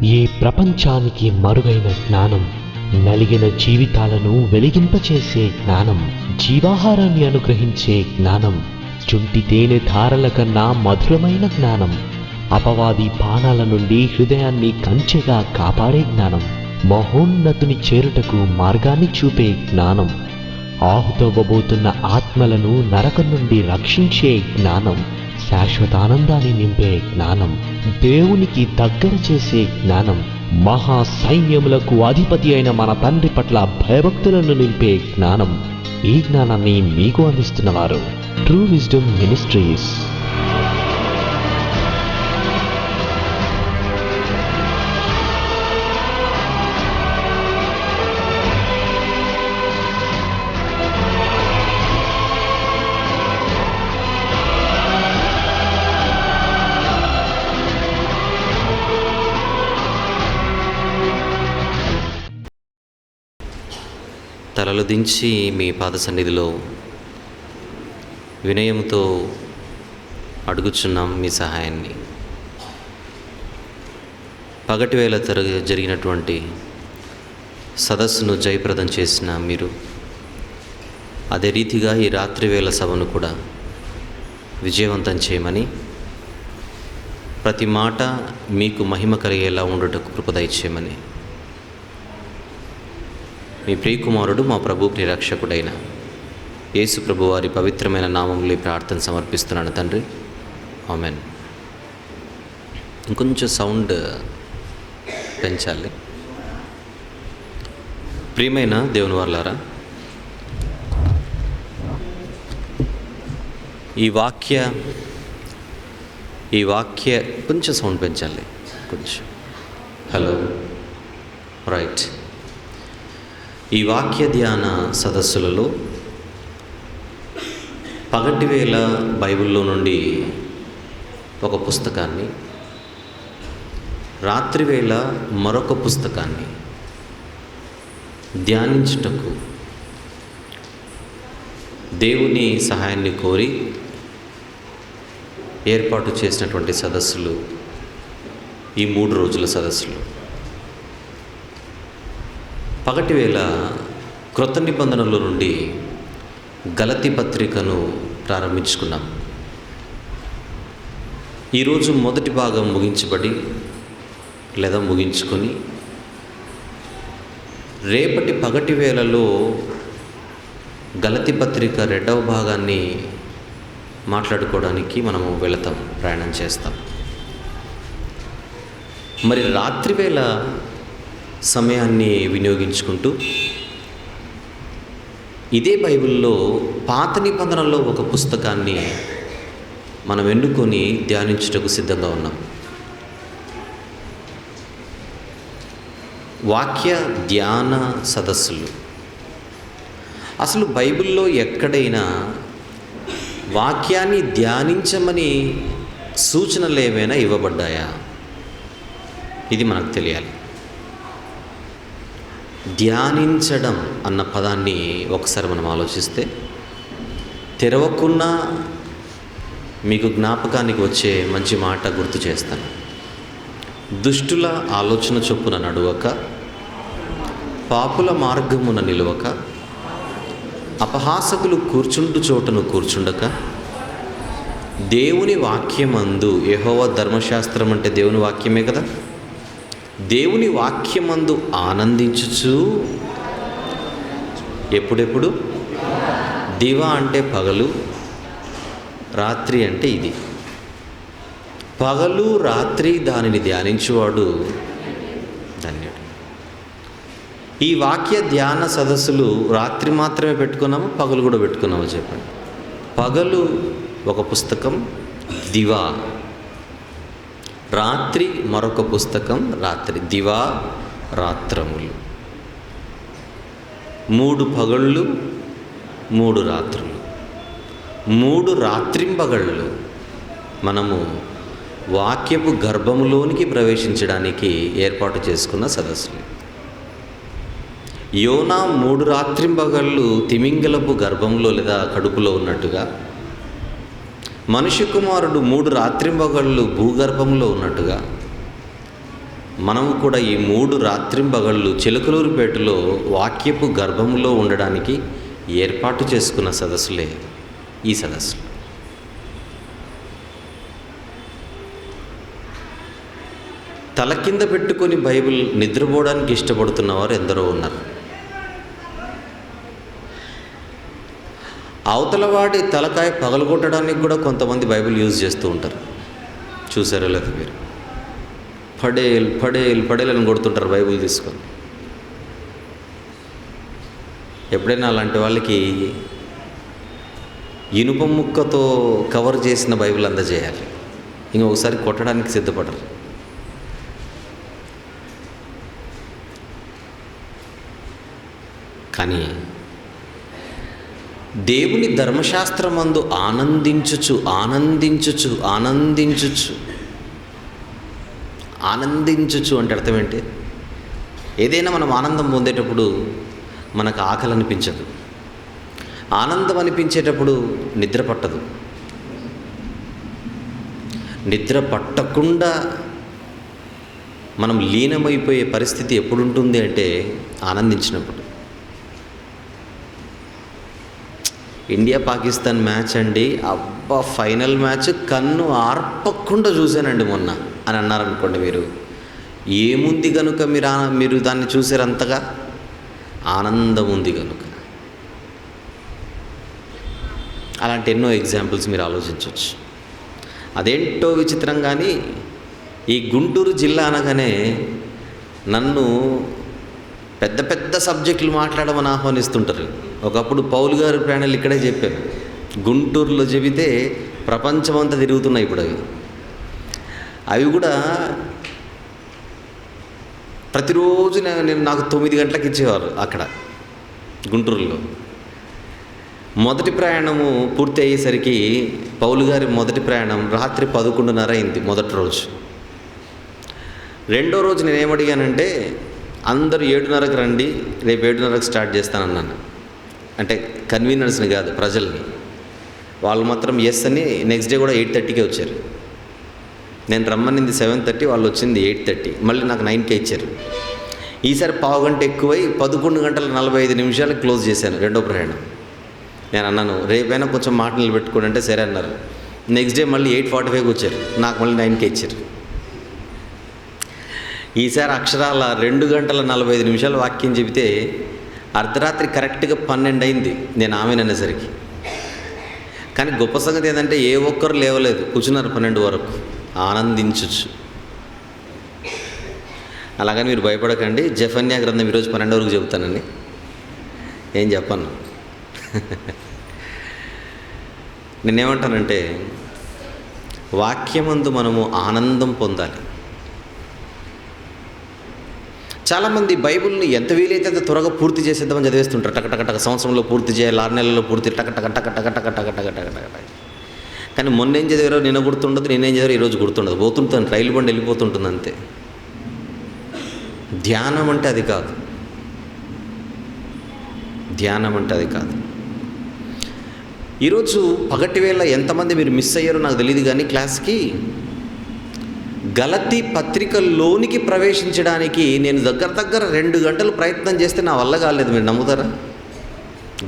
ఈ ప్రపంచానికి మరుగైన జ్ఞానం, నలిగిన జీవితాలను వెలిగింపచేసే జ్ఞానం, జీవాహారాన్ని అనుగ్రహించే జ్ఞానం, చుంటి తేనె ధారల కన్నా మధురమైన జ్ఞానం, అపవాది బాణాల నుండి హృదయాన్ని కంచెగా కాపాడే జ్ఞానం, మహోన్నతుని చేరుటకు మార్గాన్ని చూపే జ్ఞానం, ఆహుతవ్వబోతున్న ఆత్మలను నరకం నుండి రక్షించే జ్ఞానం, శాశ్వతానందాన్ని నింపే జ్ఞానం, దేవునికి దగ్గర చేసే జ్ఞానం, మహా సైన్యములకు అధిపతి అయిన మన తండ్రి పట్ల భయభక్తులను నింపే జ్ఞానం. ఈ జ్ఞానాన్ని మీకు అందిస్తున్నవారు ట్రూ విజ్డమ్ మినిస్ట్రీస్. తలలు దించి మీ పాద సన్నిధిలో వినయంతో అడుగుచున్నాం మీ సహాయాన్ని. పగటి వేళ జరిగినటువంటి సదస్సును జయప్రదం చేసిన మీరు అదే రీతిగా ఈ రాత్రి వేళ సభను కూడా విజయవంతం చేయమని, ప్రతి మాట మీకు మహిమ కలిగేలా ఉండుటకు కృప దయచేయమని మీ ప్రియకుమారుడు మా ప్రభు ప్రియరక్షకుడైన యేసు ప్రభు వారి పవిత్రమైన నామములో ప్రార్థన సమర్పిస్తున్నాను తండ్రి, ఆమెన్. ఇంకొంచెం సౌండ్ పెంచాలి. ప్రియమైన దేవుని వారలారా, ఈ వాక్య కొంచెం సౌండ్ పెంచాలి, కొంచెం. Hello, right. ఈ వాక్య ధ్యాన సదస్సులలో పగటి వేళ బైబిల్లో నుండి ఒక పుస్తకాన్ని, రాత్రివేళ మరొక పుస్తకాన్ని ధ్యానించుటకు దేవుని సహాయాన్ని కోరి ఏర్పాటు చేసినటువంటి సదస్సులు ఈ 3 రోజుల సదస్సులు. పగటి వేళ క్రొత్త నిబంధనల నుండి గలతీ పత్రికను ప్రారంభించుకున్నాం. ఈరోజు మొదటి భాగం ముగించబడి లేదా ముగించుకొని రేపటి పగటి వేళలో గలతీ పత్రిక 2వ భాగాన్ని మాట్లాడుకోవడానికి మనము వెళతాం, ప్రయాణం చేస్తాం. మరి రాత్రివేళ సమయాన్ని వినియోగించుకుంటూ ఇదే బైబిల్లో పాత నిబంధనలో ఒక పుస్తకాన్ని మనం ఎన్నుకొని ధ్యానించుటకు సిద్ధంగా ఉన్నాం. వాక్య ధ్యాన సదస్సులు. అసలు బైబిల్లో ఎక్కడైనా వాక్యాన్ని ధ్యానించమని సూచనలు ఏమైనా ఇవ్వబడ్డాయా? ఇది మనకు తెలియాలి. ధ్యానించడం అన్న పదాన్ని ఒకసారి మనం ఆలోచిస్తే, తెరవకున్నా మీకు జ్ఞాపకానికి వచ్చే మంచి మాట గుర్తు చేస్తాను. దుష్టుల ఆలోచన చొప్పున నడువక, పాపుల మార్గమున నిలువక, అపహాసకులు కూర్చుండు చోటను కూర్చుండక, దేవుని వాక్యమందు, యెహోవా ధర్మశాస్త్రం అంటే దేవుని వాక్యమే కదా, దేవుని వాక్యమందు ఆనందించుచు, ఎప్పుడెప్పుడు దివా అంటే పగలు, రాత్రి అంటే ఇది. పగలు రాత్రి దానిని ధ్యానించువాడు ధన్యుడు. ఈ వాక్య ధ్యాన సదస్సులు రాత్రి మాత్రమే పెట్టుకున్నాము, పగలు కూడా పెట్టుకున్నాము చెప్పండి. పగలు ఒక పుస్తకం దివా, రాత్రి మరొక పుస్తకం రాత్రి, దివా రాత్రములు. 3 పగళ్ళు 3 రాత్రులు, 3 రాత్రింబగళ్ళు మనము వాక్యపు గర్భములోనికి ప్రవేశించడానికి ఏర్పాటు చేసుకున్న సదస్సులు. యోనా 3 రాత్రింబగళ్ళు తిమింగలపు గర్భంలో లేదా కడుపులో ఉన్నట్టుగా, మనిషి కుమారుడు 3 రాత్రింబగళ్ళు భూగర్భంలో ఉన్నట్టుగా మనము కూడా ఈ 3 రాత్రింబగళ్ళు చిలకలూరుపేటలో వాక్యపు గర్భంలో ఉండడానికి ఏర్పాటు చేసుకున్న సదస్సులే ఈ సదస్సులు. తల కింద పెట్టుకొని బైబిల్ నిద్రపోవడానికి ఇష్టపడుతున్నవారు ఎందరో ఉన్నారు. అవతలవాడి తలకాయ పగలగొట్టడానికి కూడా కొంతమంది బైబిల్ యూజ్ చేస్తూ ఉంటారు. చూసారో లేదు మీరు? పడేలని కొడుతుంటారు బైబిల్ తీసుకొని. ఎప్పుడైనా అలాంటి వాళ్ళకి ఇనుప ముక్కతో కవర్ చేసిన బైబిల్ అందజేయాలి. ఇంకొకసారి కొట్టడానికి సిద్ధపడరు. కానీ దేవుని ధర్మశాస్త్రమందు ఆనందించుచు అంటే అర్థం ఏంటి? ఏదైనా మనం ఆనందం పొందేటప్పుడు మనకు ఆకలి అనిపించదు. ఆనందం అనిపించేటప్పుడు నిద్ర పట్టదు. నిద్ర పట్టకుండా మనం లీనమైపోయే పరిస్థితి ఎప్పుడు ఉంటుంది అంటే ఆనందించినప్పుడు. ఇండియా పాకిస్తాన్ మ్యాచ్ అండి, అబ్బా ఫైనల్ మ్యాచ్ కన్ను ఆర్పకుండా చూశానండి మొన్న అని అన్నారనుకోండి. మీరు ఏముంది కనుక మీరు దాన్ని చూసారు? అంతగా ఆనందం ఉంది కనుక. అలాంటి ఎన్నో ఎగ్జాంపుల్స్ మీరు ఆలోచించవచ్చు. అదేంటో విచిత్రం కానీ ఈ గుంటూరు జిల్లా అనగానే నన్ను పెద్ద పెద్ద సబ్జెక్టులు మాట్లాడమని ఆహ్వానిస్తుంటారు. ఒకప్పుడు పౌలు గారు ప్యానెల్ ఇక్కడే చెప్పారు. గుంటూరులో చెబితే ప్రపంచమంతా తిరుగుతున్నాయి ఇప్పుడు అవి కూడా. ప్రతిరోజు నాకు 9 గంటలకు ఇచ్చేవారు అక్కడ గుంటూరులో. మొదటి ప్రయాణము పూర్తి అయ్యేసరికి పౌలు గారి మొదటి ప్రయాణం రాత్రి 11:30 అయింది మొదటి రోజు. రెండో రోజు నేనేమడిగానంటే అందరూ 7:30కి రండి, రేపు 7:30కి స్టార్ట్ చేస్తానన్నాను. అంటే కన్వీనర్స్ని కాదు, ప్రజల్ని. వాళ్ళు మాత్రం ఎస్ అని నెక్స్ట్ డే కూడా 8:30కే వచ్చారు. నేను రమ్మనింది 7:30, వాళ్ళు వచ్చింది 8:30. మళ్ళీ నాకు 9కే ఇచ్చారు. ఈసారి పావు గంట ఎక్కువై 11:45 క్లోజ్ చేశాను రెండో ప్రయాణం. నేను అన్నాను రేపైనా కొంచెం మాట నిలబెట్టుకోండి అంటే సరే అన్నారు. నెక్స్ట్ డే మళ్ళీ 8:45కి వచ్చారు, నాకు మళ్ళీ 9కే ఇచ్చారు. ఈసారి అక్షరాల 2:45 వాక్యం చెబితే అర్ధరాత్రి కరెక్ట్గా 12 అయింది నేను ఆమెననేసరికి. కానీ గొప్ప సంగతి ఏంటంటే ఏ ఒక్కరు లేవలేదు, కూర్చున్నారు 12 వరకు ఆనందించచ్చు. అలాగని మీరు భయపడకండి. జెఫన్యా గ్రంథం ఈరోజు 12 వరకు చెబుతానండి, ఏం చెప్పను. నేనేమంటానంటే వాక్యమందు మనము ఆనందం పొందాలి. చాలామంది బైబిల్ని ఎంత వీలైతే అంత త్వరగా పూర్తి చేసేద్దామని చదివేస్తుంటారు. టకటక సంవత్సరంలో పూర్తి చేయాలి, 6 నెలల్లో పూర్తి టక. కానీ మొన్న ఏం చదివారో నిన్న గుర్తుండదు, నేనేం చదివారో ఈరోజు గుర్తుండదు. పోతుంటాను, రైలు బండి వెళ్ళిపోతుంటుంది అంతే. ధ్యానం అంటే అది కాదు. ఈరోజు పగటి వేళ ఎంతమంది మీరు మిస్ అయ్యారో నాకు తెలియదు కానీ క్లాస్కి గలతీ పత్రికలోనికి ప్రవేశించడానికి నేను దగ్గర 2 గంటలు ప్రయత్నం చేస్తే నా వల్ల కాలేదు. మీరు నమ్ముతారా?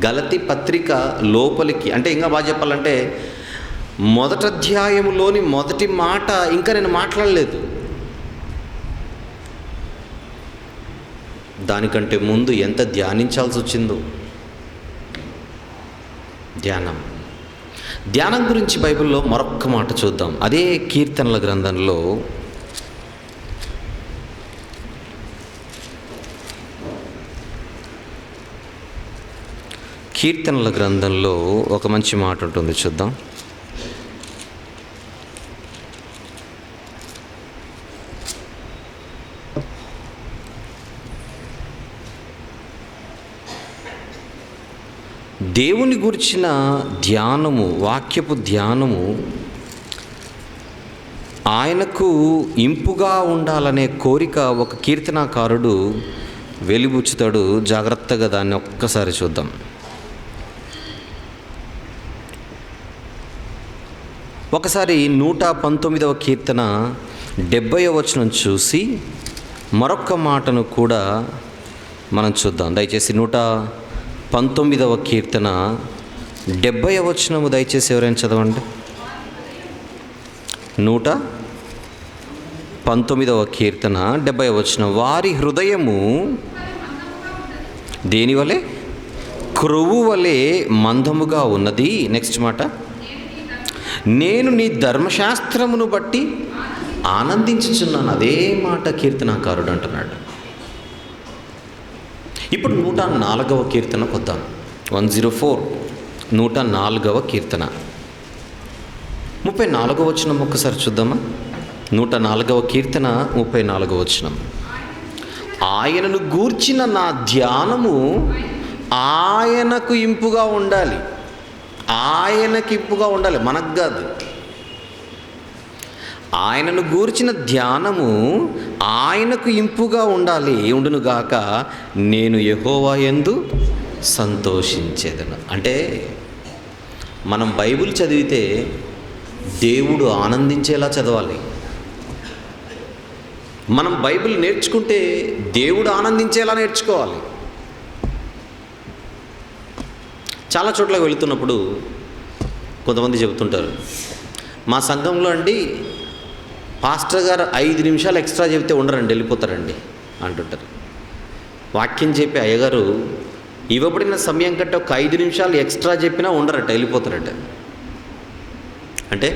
గలతీ పత్రిక లోపలికి అంటే ఇంకా బాగా చెప్పాలంటే మొదటి అధ్యాయంలోని మొదటి మాట ఇంకా నేను మాట్లాడలేదు. దానికంటే ముందు ఎంత ధ్యానించాల్సి వచ్చిందో. ధ్యానం గురించి బైబిల్లో మరొక్క మాట చూద్దాం. అదే కీర్తనల గ్రంథంలో ఒక మంచి మాట ఉంటుంది, చూద్దాం. దేవుని గురించిన ధ్యానము, వాక్యపు ధ్యానము ఆయనకు ఇంపుగా ఉండాలనే కోరిక ఒక కీర్తనాకారుడు వెలిబుచ్చుతాడు. జాగ్రత్తగా దాన్ని ఒక్కసారి చూద్దాం. ఒకసారి 119వ కీర్తన 70వ వచనం చూసి మరొక మాటను కూడా మనం చూద్దాం. దయచేసి 119వ కీర్తన 70వ వచనము దయచేసి ఎవరైనా చదవండి. 119వ కీర్తన 70వ వచనం. వారి హృదయము దేని వలె? క్రొవ్వు వలె మందముగా ఉన్నది. నెక్స్ట్ మాట, నేను నీ ధర్మశాస్త్రమును బట్టి ఆనందించుచున్నాను. అదే మాట కీర్తనాకారుడు అంటున్నాడు. ఇప్పుడు 104వ కీర్తనకు వద్దాం. 104, 104వ కీర్తన 34వ వచనం ఒక్కసారి చూద్దామా. 104వ కీర్తన 34వ వచనం. ఆయనను గూర్చిన నా ధ్యానము ఆయనకు ఇంపుగా ఉండాలి. ఆయనకి ఇంపుగా ఉండాలి, మనకు కాదు. ఆయనను గూర్చిన ధ్యానము ఆయనకు ఇంపుగా ఉండాలి. ఉండునుగాక, నేను యెహోవా యందు సంతోషించేదను. అంటే మనం బైబిల్ చదివితే దేవుడు ఆనందించేలా చదవాలి. మనం బైబిల్ నేర్చుకుంటే దేవుడు ఆనందించేలా నేర్చుకోవాలి. చాలా చోట్ల వెళుతున్నప్పుడు కొంతమంది చెబుతుంటారు, మా సంఘంలో అండి పాస్టర్ గారు 5 నిమిషాలు ఎక్స్ట్రా చెబితే ఉండరండి, వెళ్ళిపోతారండి అంటుంటారు. వాక్యం చెప్పి అయ్యగారు ఇవ్వబడిన సమయం కంటే ఒక 5 నిమిషాలు ఎక్స్ట్రా చెప్పినా ఉండరట, వెళ్ళిపోతారట. అంటే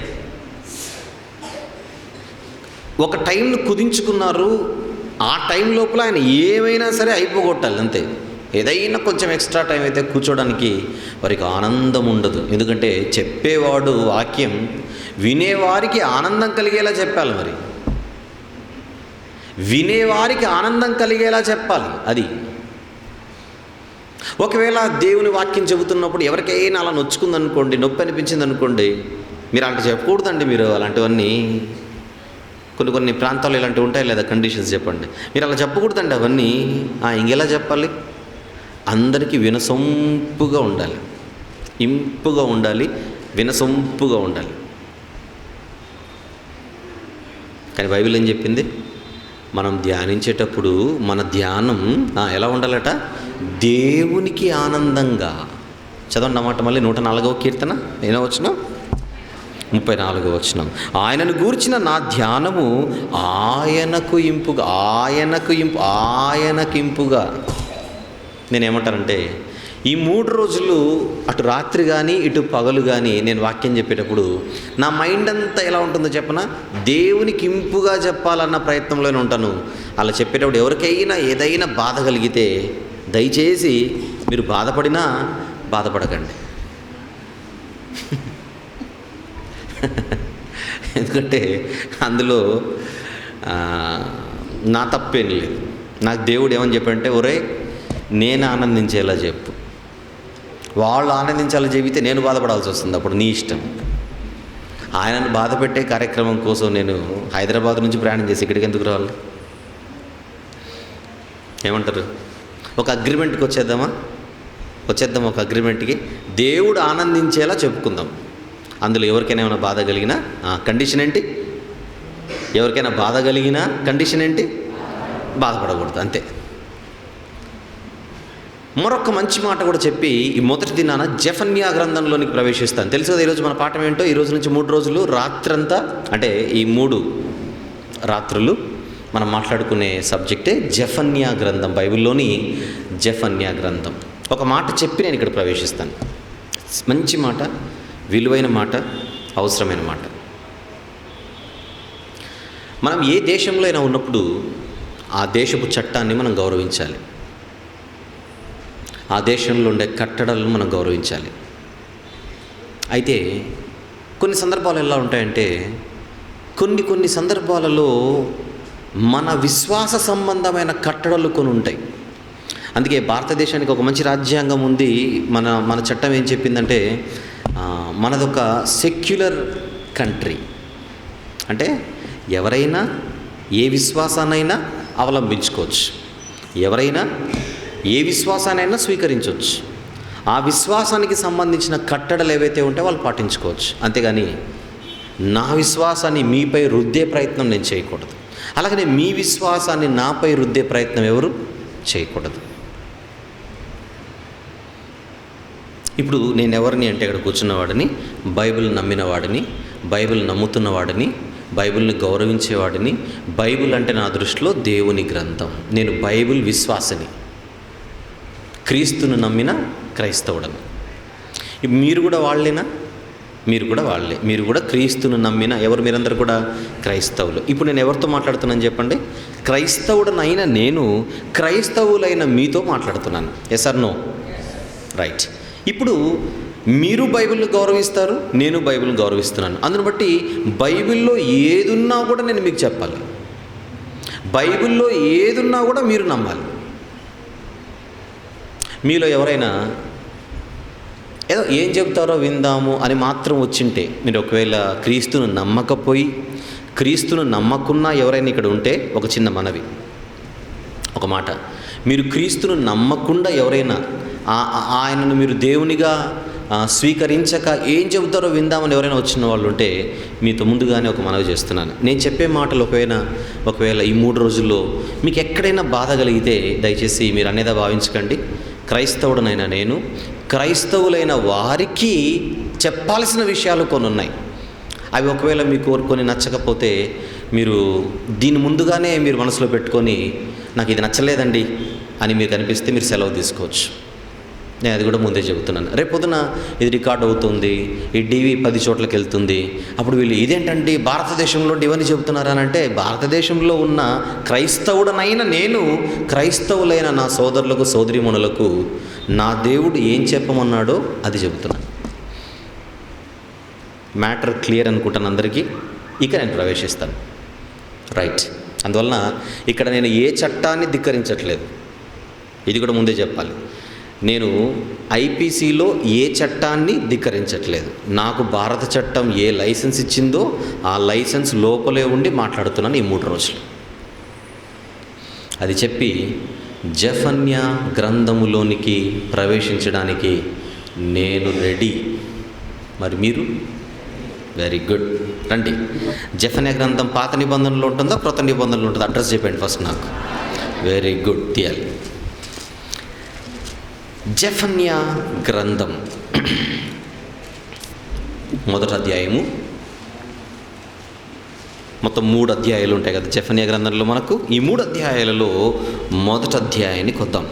ఒక టైంను కుదించుకున్నారు. ఆ టైం లోపల ఆయన ఏమైనా సరే అయిపోగొట్టాలి అంతే. ఏదైనా కొంచెం ఎక్స్ట్రా టైం అయితే కూర్చోడానికి వారికి ఆనందం ఉండదు. ఎందుకంటే చెప్పేవాడు వాక్యం వినేవారికి ఆనందం కలిగేలా చెప్పాలి. మరి వినేవారికి ఆనందం కలిగేలా చెప్పాలి. అది ఒకవేళ దేవుని వాక్యం చెబుతున్నప్పుడు ఎవరికైనా అలా నొచ్చుకుందనుకోండి, నొప్పి అనిపించింది అనుకోండి, మీరు అలాంటి చెప్పకూడదండి. మీరు అలాంటివన్నీ కొన్ని ప్రాంతాల్లో ఇలాంటివి ఉంటాయి లేదా కండిషన్స్ చెప్పండి. మీరు అలా చెప్పకూడదండి అవన్నీ. ఇంకెలా చెప్పాలి? అందరికీ వినసొంపుగా ఉండాలి, ఇంపుగా ఉండాలి, వినసొంపుగా ఉండాలి. కానీ బైబిల్ ఏం చెప్పింది? మనం ధ్యానించేటప్పుడు మన ధ్యానం ఎలా ఉండాలట? దేవునికి ఆనందంగా. చదవండి అన్నమాట. మళ్ళీ 104వ కీర్తన ఏదో వచనం, 34వ వచనం. ఆయనను గూర్చిన నా ధ్యానము ఆయనకు ఇంపుగా. ఆయనకు ఇంపుగా. నేనేమంటానంటే ఈ 3 రోజులు అటు రాత్రి కానీ ఇటు పగలు కానీ నేను వాక్యం చెప్పేటప్పుడు నా మైండ్ అంతా ఎలా ఉంటుందో చెప్పనా? దేవునికి ఇంపుగా చెప్పాలన్న ప్రయత్నంలోనే ఉంటాను. అలా చెప్పేటప్పుడు ఎవరికైనా ఏదైనా బాధ కలిగితే దయచేసి మీరు బాధపడినా బాధపడకండి. ఎందుకంటే అందులో నా తప్పేం లేదు. నాకు దేవుడు ఏమని చెప్పాడంటే, ఒరే నేను ఆనందించేలా చెప్పు. వాళ్ళు ఆనందించేలా చెబితే నేను బాధపడాల్సి వస్తుంది, అప్పుడు నీ ఇష్టం. ఆయనను బాధ పెట్టే కార్యక్రమం కోసం నేను హైదరాబాద్ నుంచి ప్రయాణం చేసి ఇక్కడికి ఎందుకు రావాలి? ఏమంటారు? ఒక అగ్రిమెంట్కి వచ్చేద్దాం. ఒక అగ్రిమెంట్కి. దేవుడు ఆనందించేలా చెప్పుకుందాం. అందులో ఎవరికైనా ఏమైనా బాధ కలిగినా కండిషన్ ఏంటి? ఎవరికైనా బాధ కలిగినా కండిషన్ ఏంటి? బాధపడకూడదు, అంతే. మరొక మంచి మాట కూడా చెప్పి ఈ మొదటి దినాన జెఫన్యా గ్రంథంలోనికి ప్రవేశిస్తాను. తెలుసు కదా ఈరోజు మన పాఠం ఏంటో? ఈరోజు నుంచి 3 రోజులు రాత్రంతా, అంటే ఈ 3 రాత్రులు మనం మాట్లాడుకునే సబ్జెక్టే జెఫన్యా గ్రంథం. బైబిల్లోని జెఫన్యా గ్రంథం. ఒక మాట చెప్పి నేను ఇక్కడ ప్రవేశిస్తాను. మంచి మాట, విలువైన మాట, అవసరమైన మాట. మనం ఏ దేశంలో అయినా ఉన్నప్పుడు ఆ దేశపు చట్టాన్ని మనం గౌరవించాలి. ఆ దేశంలో ఉండే కట్టడలను మనం గౌరవించాలి. అయితే కొన్ని సందర్భాలు ఎలా ఉంటాయంటే, కొన్ని సందర్భాలలో మన విశ్వాస సంబంధమైన కట్టడలు కొన్ని ఉంటాయి. అందుకే భారతదేశానికి ఒక మంచి రాజ్యాంగం ఉంది. మన చట్టం ఏం చెప్పిందంటే, మనదొక సెక్యులర్ కంట్రీ. అంటే ఎవరైనా ఏ విశ్వాసాన్నైనా అవలంబించుకోవచ్చు, ఎవరైనా ఏ విశ్వాసాన్నైనా స్వీకరించవచ్చు. ఆ విశ్వాసానికి సంబంధించిన కట్టడలు ఏవైతే ఉంటే వాళ్ళు పాటించుకోవచ్చు. అంతేగాని నా విశ్వాసాన్ని మీపై రుద్దే ప్రయత్నం నేను చేయకూడదు. అలాగనే మీ విశ్వాసాన్ని నాపై రుద్దే ప్రయత్నం ఎవరు చేయకూడదు. ఇప్పుడు నేను ఎవరిని అంటే ఇక్కడ కూర్చున్నవాడిని, బైబిల్ నమ్మినవాడిని, బైబిల్ నమ్ముతున్నవాడిని, బైబిల్ని గౌరవించేవాడిని. బైబిల్ అంటే నా దృష్టిలో దేవుని గ్రంథం. నేను బైబిల్ విశ్వాసిని, క్రీస్తును నమ్మిన క్రైస్తవుడని. మీరు కూడా వాళ్ళేనా? మీరు కూడా వాళ్ళే. మీరు కూడా క్రీస్తును నమ్మిన ఎవరు? మీరందరూ కూడా క్రైస్తవులు. ఇప్పుడు నేను ఎవరితో మాట్లాడుతున్నాను చెప్పండి? క్రైస్తవుడనైనా నేను క్రైస్తవులైన మీతో మాట్లాడుతున్నాను. Yes or no? రైట్. ఇప్పుడు మీరు బైబిల్ని గౌరవిస్తారు, నేను బైబిల్ని గౌరవిస్తున్నాను. అందుని బట్టి బైబిల్లో ఏదున్నా కూడా నేను మీకు చెప్పాలి, బైబిల్లో ఏదున్నా కూడా మీరు నమ్మాలి. మీలో ఎవరైనా ఏదో ఏం చెప్తారో విందాము అని మాత్రం వచ్చింటే, మీరు ఒకవేళ క్రీస్తును నమ్మకపోయి క్రీస్తును నమ్మకున్నా ఎవరైనా ఇక్కడ ఉంటే ఒక చిన్న మనవి, ఒక మాట. మీరు క్రీస్తును నమ్మకుండా ఎవరైనా ఆయనను మీరు దేవునిగా స్వీకరించక ఏం చెబుతారో విందామని ఎవరైనా వచ్చిన వాళ్ళు ఉంటే మీతో ముందుగానే ఒక మనవి చేస్తున్నాను. నేను చెప్పే మాటలు ఒకవేళ ఈ 3 రోజుల్లో మీకు ఎక్కడైనా బాధ కలిగితే దయచేసి మీరు అనేదా భావించకండి. క్రైస్తవుడనైనా నేను క్రైస్తవులైన వారికి చెప్పాల్సిన విషయాలు కొన్ని ఉన్నాయి. అవి ఒకవేళ మీకు కొన్ని నచ్చకపోతే మీరు దీన్ని ముందుగానే మీరు మనసులో పెట్టుకొని నాకు ఇది నచ్చలేదండి అని మీకు అనిపిస్తే మీరు సెలవు తీసుకోవచ్చు. నేను అది కూడా ముందే చెబుతున్నాను. రేపు పొద్దున ఇది రికార్డ్ అవుతుంది, ఈ టీవీ 10 చోట్లకి వెళ్తుంది. అప్పుడు వీళ్ళు ఇదేంటండి భారతదేశంలో ఇవన్నీ చెబుతున్నారా అని అంటే, భారతదేశంలో ఉన్న క్రైస్తవుడనైనా నేను క్రైస్తవులైన నా సోదరులకు సోదరీమణులకు నా దేవుడు ఏం చెప్పమన్నాడో అది చెబుతున్నాను. మ్యాటర్ క్లియర్ అనుకుంటాను అందరికీ. ఇక నేను ప్రవేశిస్తాను. రైట్. అందువలన ఇక్కడ నేను ఏ చట్టాన్ని ధిక్కరించట్లేదు, ఇది కూడా ముందే చెప్పాలి. నేను ఐపీసీలో ఏ చట్టాన్ని ధిక్కరించట్లేదు. నాకు భారత చట్టం ఏ లైసెన్స్ ఇచ్చిందో ఆ లైసెన్స్ లోపలే ఉండి మాట్లాడుతున్నాను ఈ 3 రోజులు. అది చెప్పి జెఫన్యా గ్రంథములోనికి ప్రవేశించడానికి నేను రెడీ. మరి మీరు? వెరీ గుడ్, రండి. జెఫన్యా గ్రంథం పాత నిబంధనలో ఉంటుందా క్రొత్త నిబంధనలో ఉంటుందా? అడ్రస్ చెప్పండి ఫస్ట్ నాకు. వెరీ గుడ్, తీయాలి. జెఫన్యా గ్రంథం మొదటి అధ్యాయము. మొత్తం 3 అధ్యాయాలు ఉంటాయి కదా జెఫన్యా గ్రంథంలో మనకు. ఈ 3 అధ్యాయాలలో మొదటి అధ్యాయాన్ని కొద్దాం.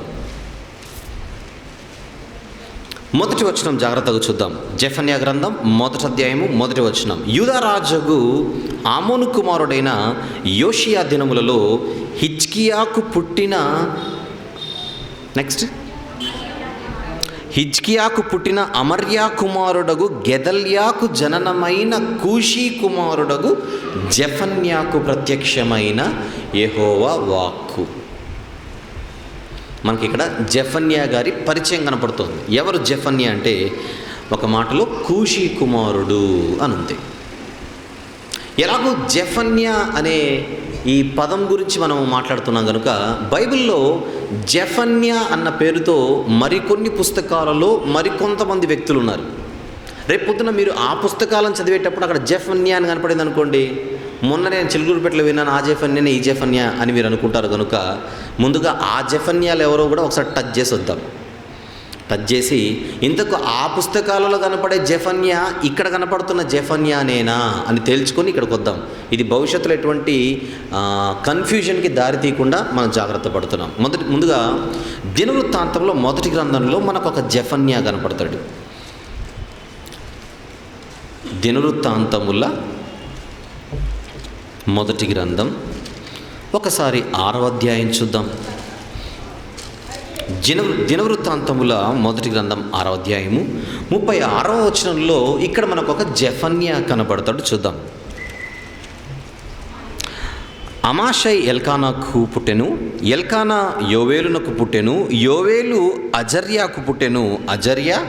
మొదటి వచనం జాగ్రత్తగా చూద్దాం. జెఫన్యా గ్రంథం మొదటి అధ్యాయము మొదటి వచనం. యూదారాజుకు ఆమోను కుమారుడైన యోషియా దినములలో హిజ్కియాకు పుట్టిన హిజ్కియాకు పుట్టిన అమర్యా కుమారుడగు గెదల్యాకు జననమైన కూషీ కుమారుడగు జెఫన్యాకు ప్రత్యక్షమైన యెహోవా వాక్కు. మనకి ఇక్కడ జెఫన్యా గారి పరిచయం కనపడుతుంది. ఎవరు జెఫన్యా అంటే ఒక మాటలో కూషీ కుమారుడు అని ఉంది. ఎలాగో జెఫన్యా అనే ఈ పదం గురించి మనం మాట్లాడుతున్నాం కనుక బైబిల్లో జెఫన్యా అన్న పేరుతో మరికొన్ని పుస్తకాలలో మరికొంతమంది వ్యక్తులు ఉన్నారు. రేపు పొద్దున మీరు ఆ పుస్తకాలను చదివేటప్పుడు అక్కడ జెఫన్యా అని కనపడింది అనుకోండి, మొన్న నేను చిలుకూరుపేటలో విన్నాను ఆ జెఫన్యానే ఈ జెఫన్యా అని మీరు అనుకుంటారు కనుక ముందుగా ఆ జెఫన్యాలు ఎవరో కూడా ఒకసారి టచ్ చేసి వద్దాం. టచ్ చేసి ఇంతకు ఆ పుస్తకాలలో కనపడే జెఫన్యా ఇక్కడ కనపడుతున్న జెఫన్యానేనా అని తేల్చుకొని ఇక్కడికి వద్దాం. ఇది భవిష్యత్తులో ఎటువంటి కన్ఫ్యూజన్కి దారి తీయకుండా మనం జాగ్రత్త పడుతున్నాం. ముందుగా దినవృత్తాంతంలో మొదటి గ్రంథంలో మనకు ఒక జెఫన్యా కనపడతాడు. దినవృత్తాంతముల మొదటి గ్రంథం ఒకసారి 6వ అధ్యాయం చూద్దాం. దినవృత్తాంతముల మొదటి గ్రంథం 6వ అధ్యాయము 36వ వచనంలో ఇక్కడ మనకు ఒక జెఫన్యా కనబడతాడు. చూద్దాం. అమాషై ఎల్కానాకు పుట్టెను, ఎల్కానా యోవేలునకు పుట్టెను, యోవేలు అజర్యాకు పుట్టెను, అజర్యా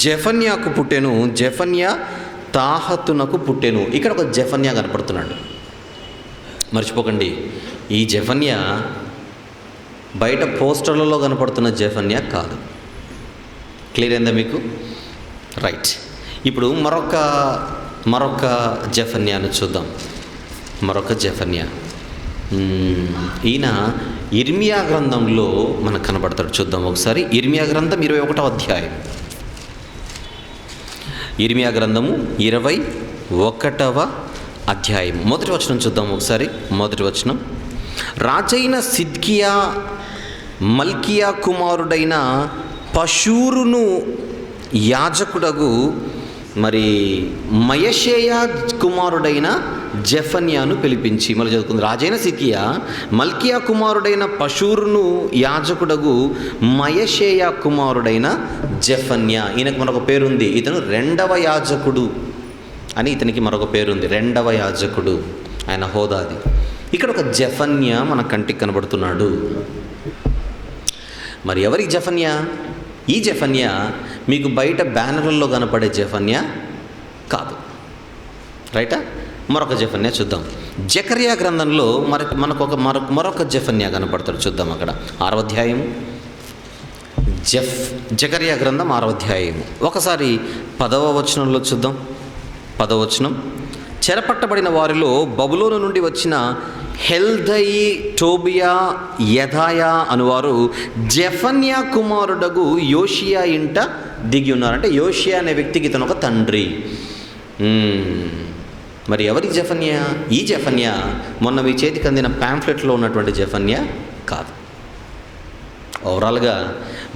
జెఫన్యాకు పుట్టెను, జెఫన్యా తాహతునకు పుట్టెను. ఇక్కడ ఒక జెఫన్యా కనపడుతున్నాడు. మర్చిపోకండి, ఈ జెఫన్యా బయట పోస్టర్లలో కనపడుతున్న జెఫన్యా కాదు. క్లియర్ అయిందా మీకు? రైట్. ఇప్పుడు మరొక జెఫన్యాను చూద్దాం. మరొక జెఫన్యా. ఈయన ఇర్మియా గ్రంథంలో మనకు కనబడతాడు. చూద్దాం ఒకసారి. ఇర్మియా గ్రంథం 21వ అధ్యాయం. ఇర్మియా గ్రంథము 21వ అధ్యాయం మొదటి వచనం చూద్దాం ఒకసారి. మొదటి వచనం: రాజైన సిద్కియా మల్కియా కుమారుడైన పషూరును యాజకుడగు మయషేయా కుమారుడైన జెఫన్యాను పిలిపించి, మళ్ళీ చదువుకుంది. రాజైన సిద్కియా మల్కియా కుమారుడైన పషూరును యాజకుడగు మయషేయా కుమారుడైన జెఫన్యా. ఈయనకు మరొక పేరుంది, ఇతను 2వ యాజకుడు అని ఇతనికి మరొక పేరుంది. 2వ యాజకుడు ఆయన హోదాది. ఇక్కడ ఒక జెఫన్యా మన కంటికి కనబడుతున్నాడు. మరి ఎవరి జెఫన్యా? ఈ జెఫన్యా మీకు బయట బ్యానర్లలో కనపడే జెఫన్యా కాదు. రైటా? మరొక జెఫన్యా చూద్దాం. జకర్యా గ్రంథంలో మనకు మరొక జెఫన్యా కనపడతాడు. చూద్దాం అక్కడ 6వ అధ్యాయం. జకర్యా గ్రంథం 6వ అధ్యాయం ఒకసారి 10వ వచనంలో చూద్దాం. 10వ వచనం: చెరపట్టబడిన వారిలో బబులోను నుండి వచ్చిన హెల్దయి, టోబియా, యదాయా అనువారు జెఫన్యా కుమారుడగు యోషియా ఇంట దిగి ఉన్నారు. అంటే యోషియా అనే వ్యక్తికి ఇతను ఒక తండ్రి. మరి ఎవరి జెఫన్యా? ఈ జెఫన్యా మొన్న మీ చేతికి అందిన ప్యాంఫ్లెట్లో ఉన్నటువంటి జెఫన్యా కాదు. ఓవరాల్గా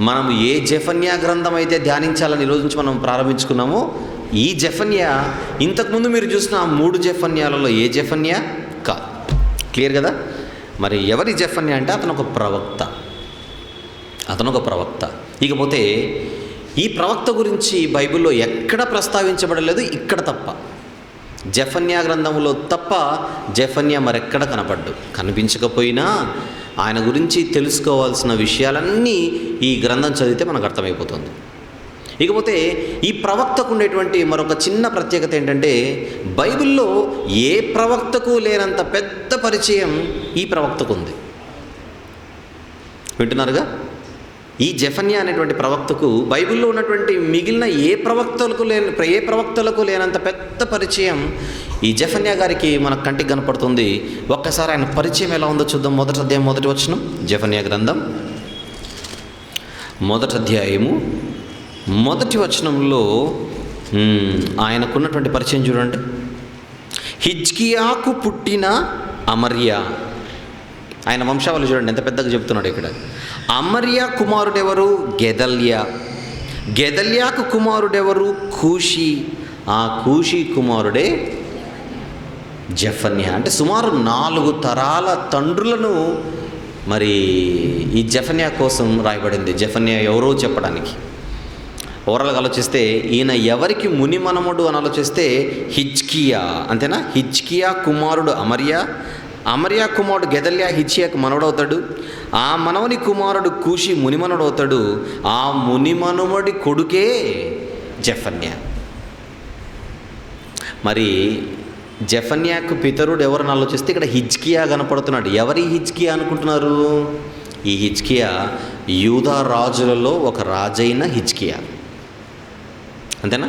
మనం ఏ జెఫన్యా గ్రంథం అయితే ధ్యానించాలని ఈరోజు నుంచి మనం ప్రారంభించుకున్నామో, ఈ జెఫన్యా ఇంతకుముందు మీరు చూసిన 3 జెఫన్యాలలో ఏ జెఫన్యా కాదు. క్లియర్ కదా? మరి ఎవరి జెఫన్యా అంటే అతను ఒక ప్రవక్త. ఇకపోతే ఈ ప్రవక్త గురించి బైబిల్లో ఎక్కడ ప్రస్తావించబడలేదు, ఇక్కడ తప్ప. జెఫన్యా గ్రంథంలో తప్ప జెఫన్యా మరెక్కడ కనిపించకపోయినా ఆయన గురించి తెలుసుకోవాల్సిన విషయాలన్నీ ఈ గ్రంథం చదివితే మనకు అర్థమైపోతుంది. ఇకపోతే ఈ ప్రవక్తకు ఉండేటువంటి మరొక చిన్న ప్రత్యేకత ఏంటంటే, బైబిల్లో ఏ ప్రవక్తకు లేనంత పెద్ద పరిచయం ఈ ప్రవక్తకు ఉంది. వింటున్నారుగా? ఈ జెఫన్యా అనేటువంటి ప్రవక్తకు బైబిల్లో ఉన్నటువంటి మిగిలిన ఏ ప్రవక్తలకు లేనంత పెద్ద పరిచయం ఈ జెఫన్యా గారికి మన కంటికి కనపడుతుంది. ఒక్కసారి ఆయన పరిచయం ఎలా ఉందో చూద్దాం. 1వ అధ్యాయం 1వ వచనం. జెఫన్యా గ్రంథం 1వ అధ్యాయము 1వ వచనంలో ఆయనకున్నటువంటి పరిచయం చూడండి. హిజ్కియాకు పుట్టిన అమర్యా. ఆయన వంశావళి చూడండి ఎంత పెద్దగా చెప్తున్నాడు ఇక్కడ. అమర్యా కుమారుడెవరు? గెదల్యాకు కుమారుడెవరు? కూషి. ఆ కూషి కుమారుడే జెఫన్యా. అంటే సుమారు 4 తరాల తండ్రులను మరి ఈ జెఫన్యా కోసం రాయబడింది. జెఫన్యా ఎవరో చెప్పడానికి. ఓవరాల్గా ఆలోచిస్తే ఈయన ఎవరికి ముని మనముడు అని ఆలోచిస్తే హిజ్కియా. అంతేనా? హిజ్కియా కుమారుడు అమర్యా కుమారుడు గెదల్యా హిజ్కియాకు మనవడవుతాడు. ఆ మనవని కుమారుడు కూషి మునిమనుడు అవుతాడు. ఆ మునిమనుమడి కొడుకే జెఫన్యా. మరి జెఫన్యాకు పితరుడు ఎవరని ఆలోచిస్తే ఇక్కడ హిజ్కియా కనపడుతున్నాడు. ఎవరి హిజ్కియా అనుకుంటున్నారు? ఈ హిజ్కియా యూదా రాజులలో ఒక రాజైన హిజ్కియా. అంతేనా?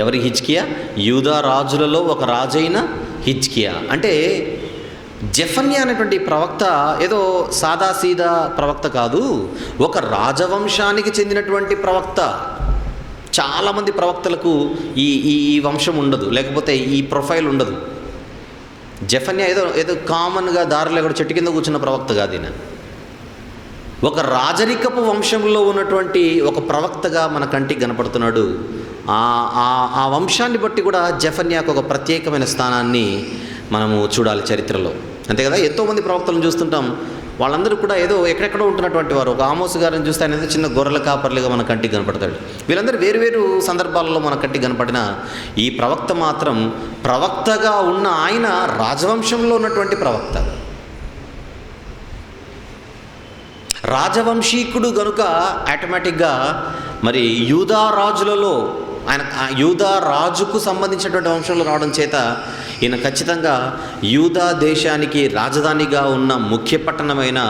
ఎవరి హిజ్కియా? యూదా రాజులలో ఒక రాజైన హిజ్కియా. అంటే జెఫన్యా అనేటువంటి ప్రవక్త ఏదో సాదాసీదా ప్రవక్త కాదు, ఒక రాజవంశానికి చెందినటువంటి ప్రవక్త. చాలామంది ప్రవక్తలకు ఈ వంశం ఉండదు, లేకపోతే ఈ ప్రొఫైల్ ఉండదు. జెఫన్యా ఏదో కామన్గా దారిలో కూడా చెట్టు కింద కూర్చున్న ప్రవక్త కాదు. ఈయన ఒక రాజరికపు వంశంలో ఉన్నటువంటి ఒక ప్రవక్తగా మన కంటికి కనపడుతున్నాడు. ఆ వంశాన్ని బట్టి కూడా జెఫన్యాకు ఒక ప్రత్యేకమైన స్థానాన్ని మనము చూడాలి చరిత్రలో. అంతే కదా? ఎంతోమంది ప్రవక్తలను చూస్తుంటాం, వాళ్ళందరూ కూడా ఏదో ఎక్కడెక్కడో ఉంటున్నటువంటి వారు. ఒక ఆమోసు గారిని చూస్తే ఆయన చిన్న గొర్రెల కాపర్లుగా మన కంటికి కనపడతాడు. వీళ్ళందరూ వేరు సందర్భాలలో మన కంటికి కనపడిన ఈ ప్రవక్త మాత్రం ప్రవక్తగా ఉన్న ఆయన రాజవంశంలో ఉన్నటువంటి ప్రవక్త, రాజవంశీకుడు గనుక ఆటోమేటిక్గా మరి యూదా రాజులలో ఆయన యూదా రాజుకు సంబంధించినటువంటి వంశంలో రావడం చేత ఈయన ఖచ్చితంగా యూదా దేశానికి రాజధానిగా ఉన్న ముఖ్య పట్టణమైన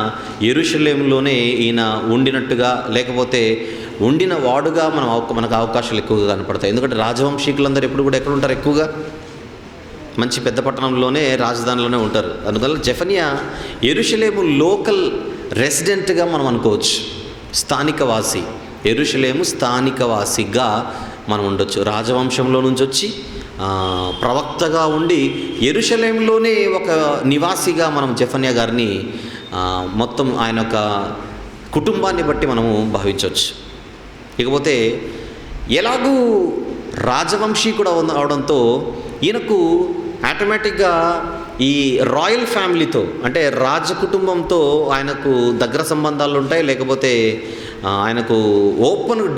యెరూషలేములోనే ఈయన ఉండినట్టుగా, లేకపోతే ఉండిన వాడుగా మనకు అవకాశాలు ఎక్కువగా కనపడతాయి. ఎందుకంటే రాజవంశీకులందరూ ఎప్పుడు కూడా ఎక్కడ ఉంటారు? ఎక్కువగా మంచి పెద్ద పట్టణంలోనే రాజధానిలోనే ఉంటారు. అందువల్ల జెఫన్యా యెరూషలేము లోకల్ రెసిడెంట్గా మనం అనుకోవచ్చు, స్థానికవాసి. యెరూషలేము స్థానికవాసిగా మనం ఉండొచ్చు. రాజవంశంలో నుంచి వచ్చి ప్రవక్తగా ఉండి యెరూషలేంలోనే ఒక నివాసిగా మనం జెఫన్యా గారిని మొత్తం ఆయన యొక్క కుటుంబాన్ని బట్టి మనము భావించవచ్చు. ఇకపోతే ఎలాగూ రాజవంశీకుడు అవడంతో ఈయనకు ఆటోమేటిక్గా ఈ రాయల్ ఫ్యామిలీతో, అంటే రాజ కుటుంబంతో ఆయనకు దగ్గర సంబంధాలు ఉంటాయి. లేకపోతే ఆయనకు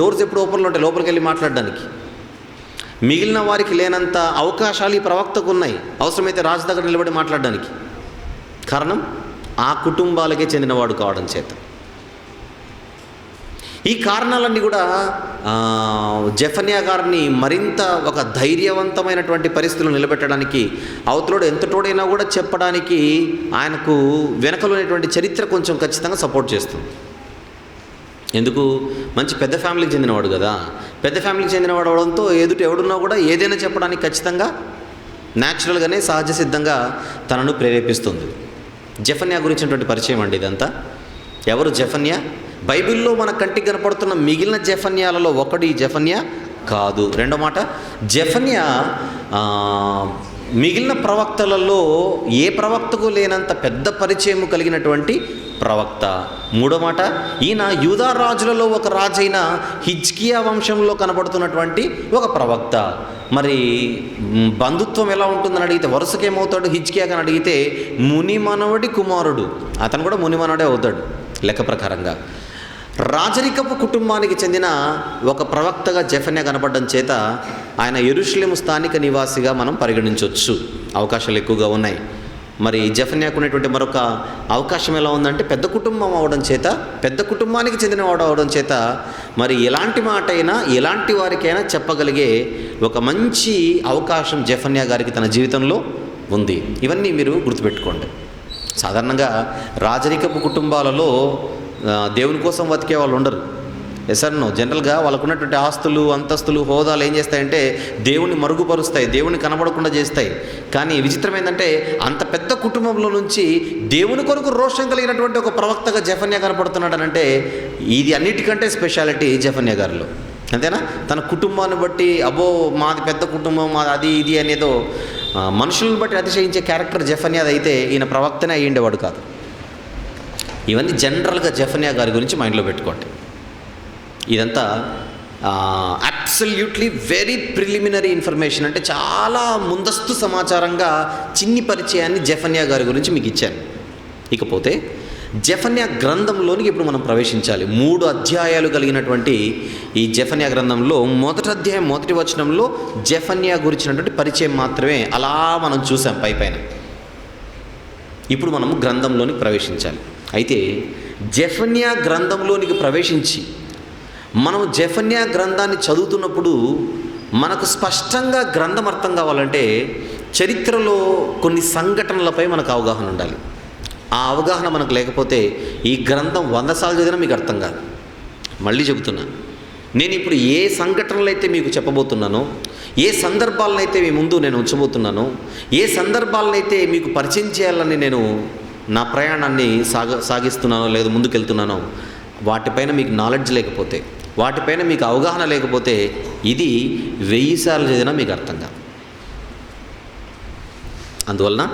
డోర్స్ ఎప్పుడు ఓపెన్లో ఉంటాయి లోపలికి వెళ్ళి మాట్లాడడానికి. మిగిలిన వారికి లేనంత అవకాశాలు ఈ ప్రవక్తకు ఉన్నాయి, అవసరమైతే రాజు దగ్గర నిలబడి మాట్లాడడానికి. కారణం ఆ కుటుంబాలకే చెందినవాడు కావడం చేత. ఈ కారణాలన్నీ కూడా జెఫన్యా గారిని మరింత ఒక ధైర్యవంతమైనటువంటి పరిస్థితులు నిలబెట్టడానికి, అవతలోడు ఎంతటోడైనా కూడా చెప్పడానికి ఆయనకు వెనకలోనేటువంటి చరిత్ర కొంచెం ఖచ్చితంగా సపోర్ట్ చేస్తుంది. ఎందుకు? మంచి పెద్ద ఫ్యామిలీకి చెందినవాడు కదా. పెద్ద ఫ్యామిలీకి చెందినవాడు అవడంతో ఎదుటి ఎవడున్నా కూడా ఏదైనా చెప్పడానికి ఖచ్చితంగా న్యాచురల్గానే సహజ సిద్ధంగా తనను ప్రేరేపిస్తుంది. జెఫన్యా గురించినటువంటి పరిచయం అండి ఇదంతా. ఎవరు జెఫన్యా? బైబిల్లో మన కంటికి కనపడుతున్న మిగిలిన జెఫన్యాలలో ఒకడు ఈ జెఫన్యా కాదు. రెండో మాట, జెఫన్యా మిగిలిన ప్రవక్తలలో ఏ ప్రవక్తకు లేనంత పెద్ద పరిచయం కలిగినటువంటి ప్రవక్త. మూడో మాట, ఈయన యూదా రాజులలో ఒక రాజైన హిజ్కియా వంశంలో కనబడుతున్నటువంటి ఒక ప్రవక్త. మరి బంధుత్వం ఎలా ఉంటుందని అడిగితే వరుసకేమవుతాడు? హిజ్కియా అని అడిగితే మునిమనవడి కుమారుడు, అతను కూడా మునిమనవడే అవుతాడు లెక్క ప్రకారంగా. రాజరికపు కుటుంబానికి చెందిన ఒక ప్రవక్తగా జెఫన్యా కనపడడం చేత ఆయన యెరూషలేము స్థానిక నివాసిగా మనం పరిగణించవచ్చు. అవకాశాలు ఎక్కువగా ఉన్నాయి. మరి జెఫన్యాకు ఉన్నటువంటి మరొక అవకాశం ఎలా ఉందంటే పెద్ద కుటుంబం అవడం చేత, పెద్ద కుటుంబానికి చెందినవాడు అవడం చేత మరి ఎలాంటి మాట అయినా ఎలాంటి వారికైనా చెప్పగలిగే ఒక మంచి అవకాశం జెఫన్యా గారికి తన జీవితంలో ఉంది. ఇవన్నీ మీరు గుర్తుపెట్టుకోండి. సాధారణంగా రాజరికపు కుటుంబాలలో దేవుని కోసం బతికే వాళ్ళు ఉండరు. ఎసర్నో జనరల్గా వాళ్ళకున్నటువంటి ఆస్తులు, అంతస్తులు, హోదాలు ఏం చేస్తాయంటే దేవుని మరుగుపరుస్తాయి, దేవుని కనబడకుండా చేస్తాయి. కానీ విచిత్రం ఏంటంటే అంత పెద్ద కుటుంబంలో నుంచి దేవుని కొరకు రోషం కలిగినటువంటి ఒక ప్రవక్తగా జెఫన్యా కనపడుతున్నాడు అంటే ఇది అన్నిటికంటే స్పెషాలిటీ జెఫన్యా గారిలో. అంతేనా? తన కుటుంబాన్ని బట్టి అబ్బో మాది పెద్ద కుటుంబం, మాది అది ఇది అనేదో మనుషులను బట్టి అతిశయించే క్యారెక్టర్ జెఫన్యాది అయితే ఈయన ప్రవక్తనే అయ్యిండేవాడు కాదు. ఇవన్నీ జనరల్గా జెఫన్యా గారి గురించి మైండ్లో పెట్టుకోండి. ఇదంతా అబ్సల్యూట్లీ వెరీ ప్రిలిమినరీ ఇన్ఫర్మేషన్, అంటే చాలా ముందస్తు సమాచారంగా చిన్ని పరిచయాన్ని జెఫన్యా గారి గురించి మీకు ఇచ్చాను. ఇకపోతే జెఫన్యా గ్రంథంలోనికి ఇప్పుడు మనం ప్రవేశించాలి. 3 అధ్యాయాలు కలిగినటువంటి ఈ జెఫన్యా గ్రంథంలో మొదటి అధ్యాయం మొదటి వచనంలో జెఫన్యా గురించినటువంటి పరిచయం మాత్రమే అలా మనం చూసాం పైన. ఇప్పుడు మనము గ్రంథంలోనికి ప్రవేశించాలి. అయితే జెఫన్యా గ్రంథంలోనికి ప్రవేశించి మనం జెఫన్యా గ్రంథాన్ని చదువుతున్నప్పుడు మనకు స్పష్టంగా గ్రంథం అర్థం కావాలంటే చరిత్రలో కొన్ని సంఘటనలపై మనకు అవగాహన ఉండాలి. ఆ అవగాహన మనకు లేకపోతే ఈ గ్రంథం 100 సార్లు చదివినా మీకు అర్థం కాదు. మళ్ళీ చెబుతున్నా, నేను ఇప్పుడు ఏ సంఘటనలు అయితే మీకు చెప్పబోతున్నానో, ఏ సందర్భాలనైతే మీ ముందు నేను ఉంచబోతున్నానో, ఏ సందర్భాలనైతే మీకు పరిచయం చేయాలని నేను నా ప్రయాణాన్ని సాగిస్తున్నానో లేదా ముందుకెళ్తున్నానో, వాటిపైన మీకు నాలెడ్జ్ లేకపోతే, వాటిపైన మీకు అవగాహన లేకపోతే ఇది 1000 సార్లు చదివినా మీకు అర్థం కాదు. అందువలన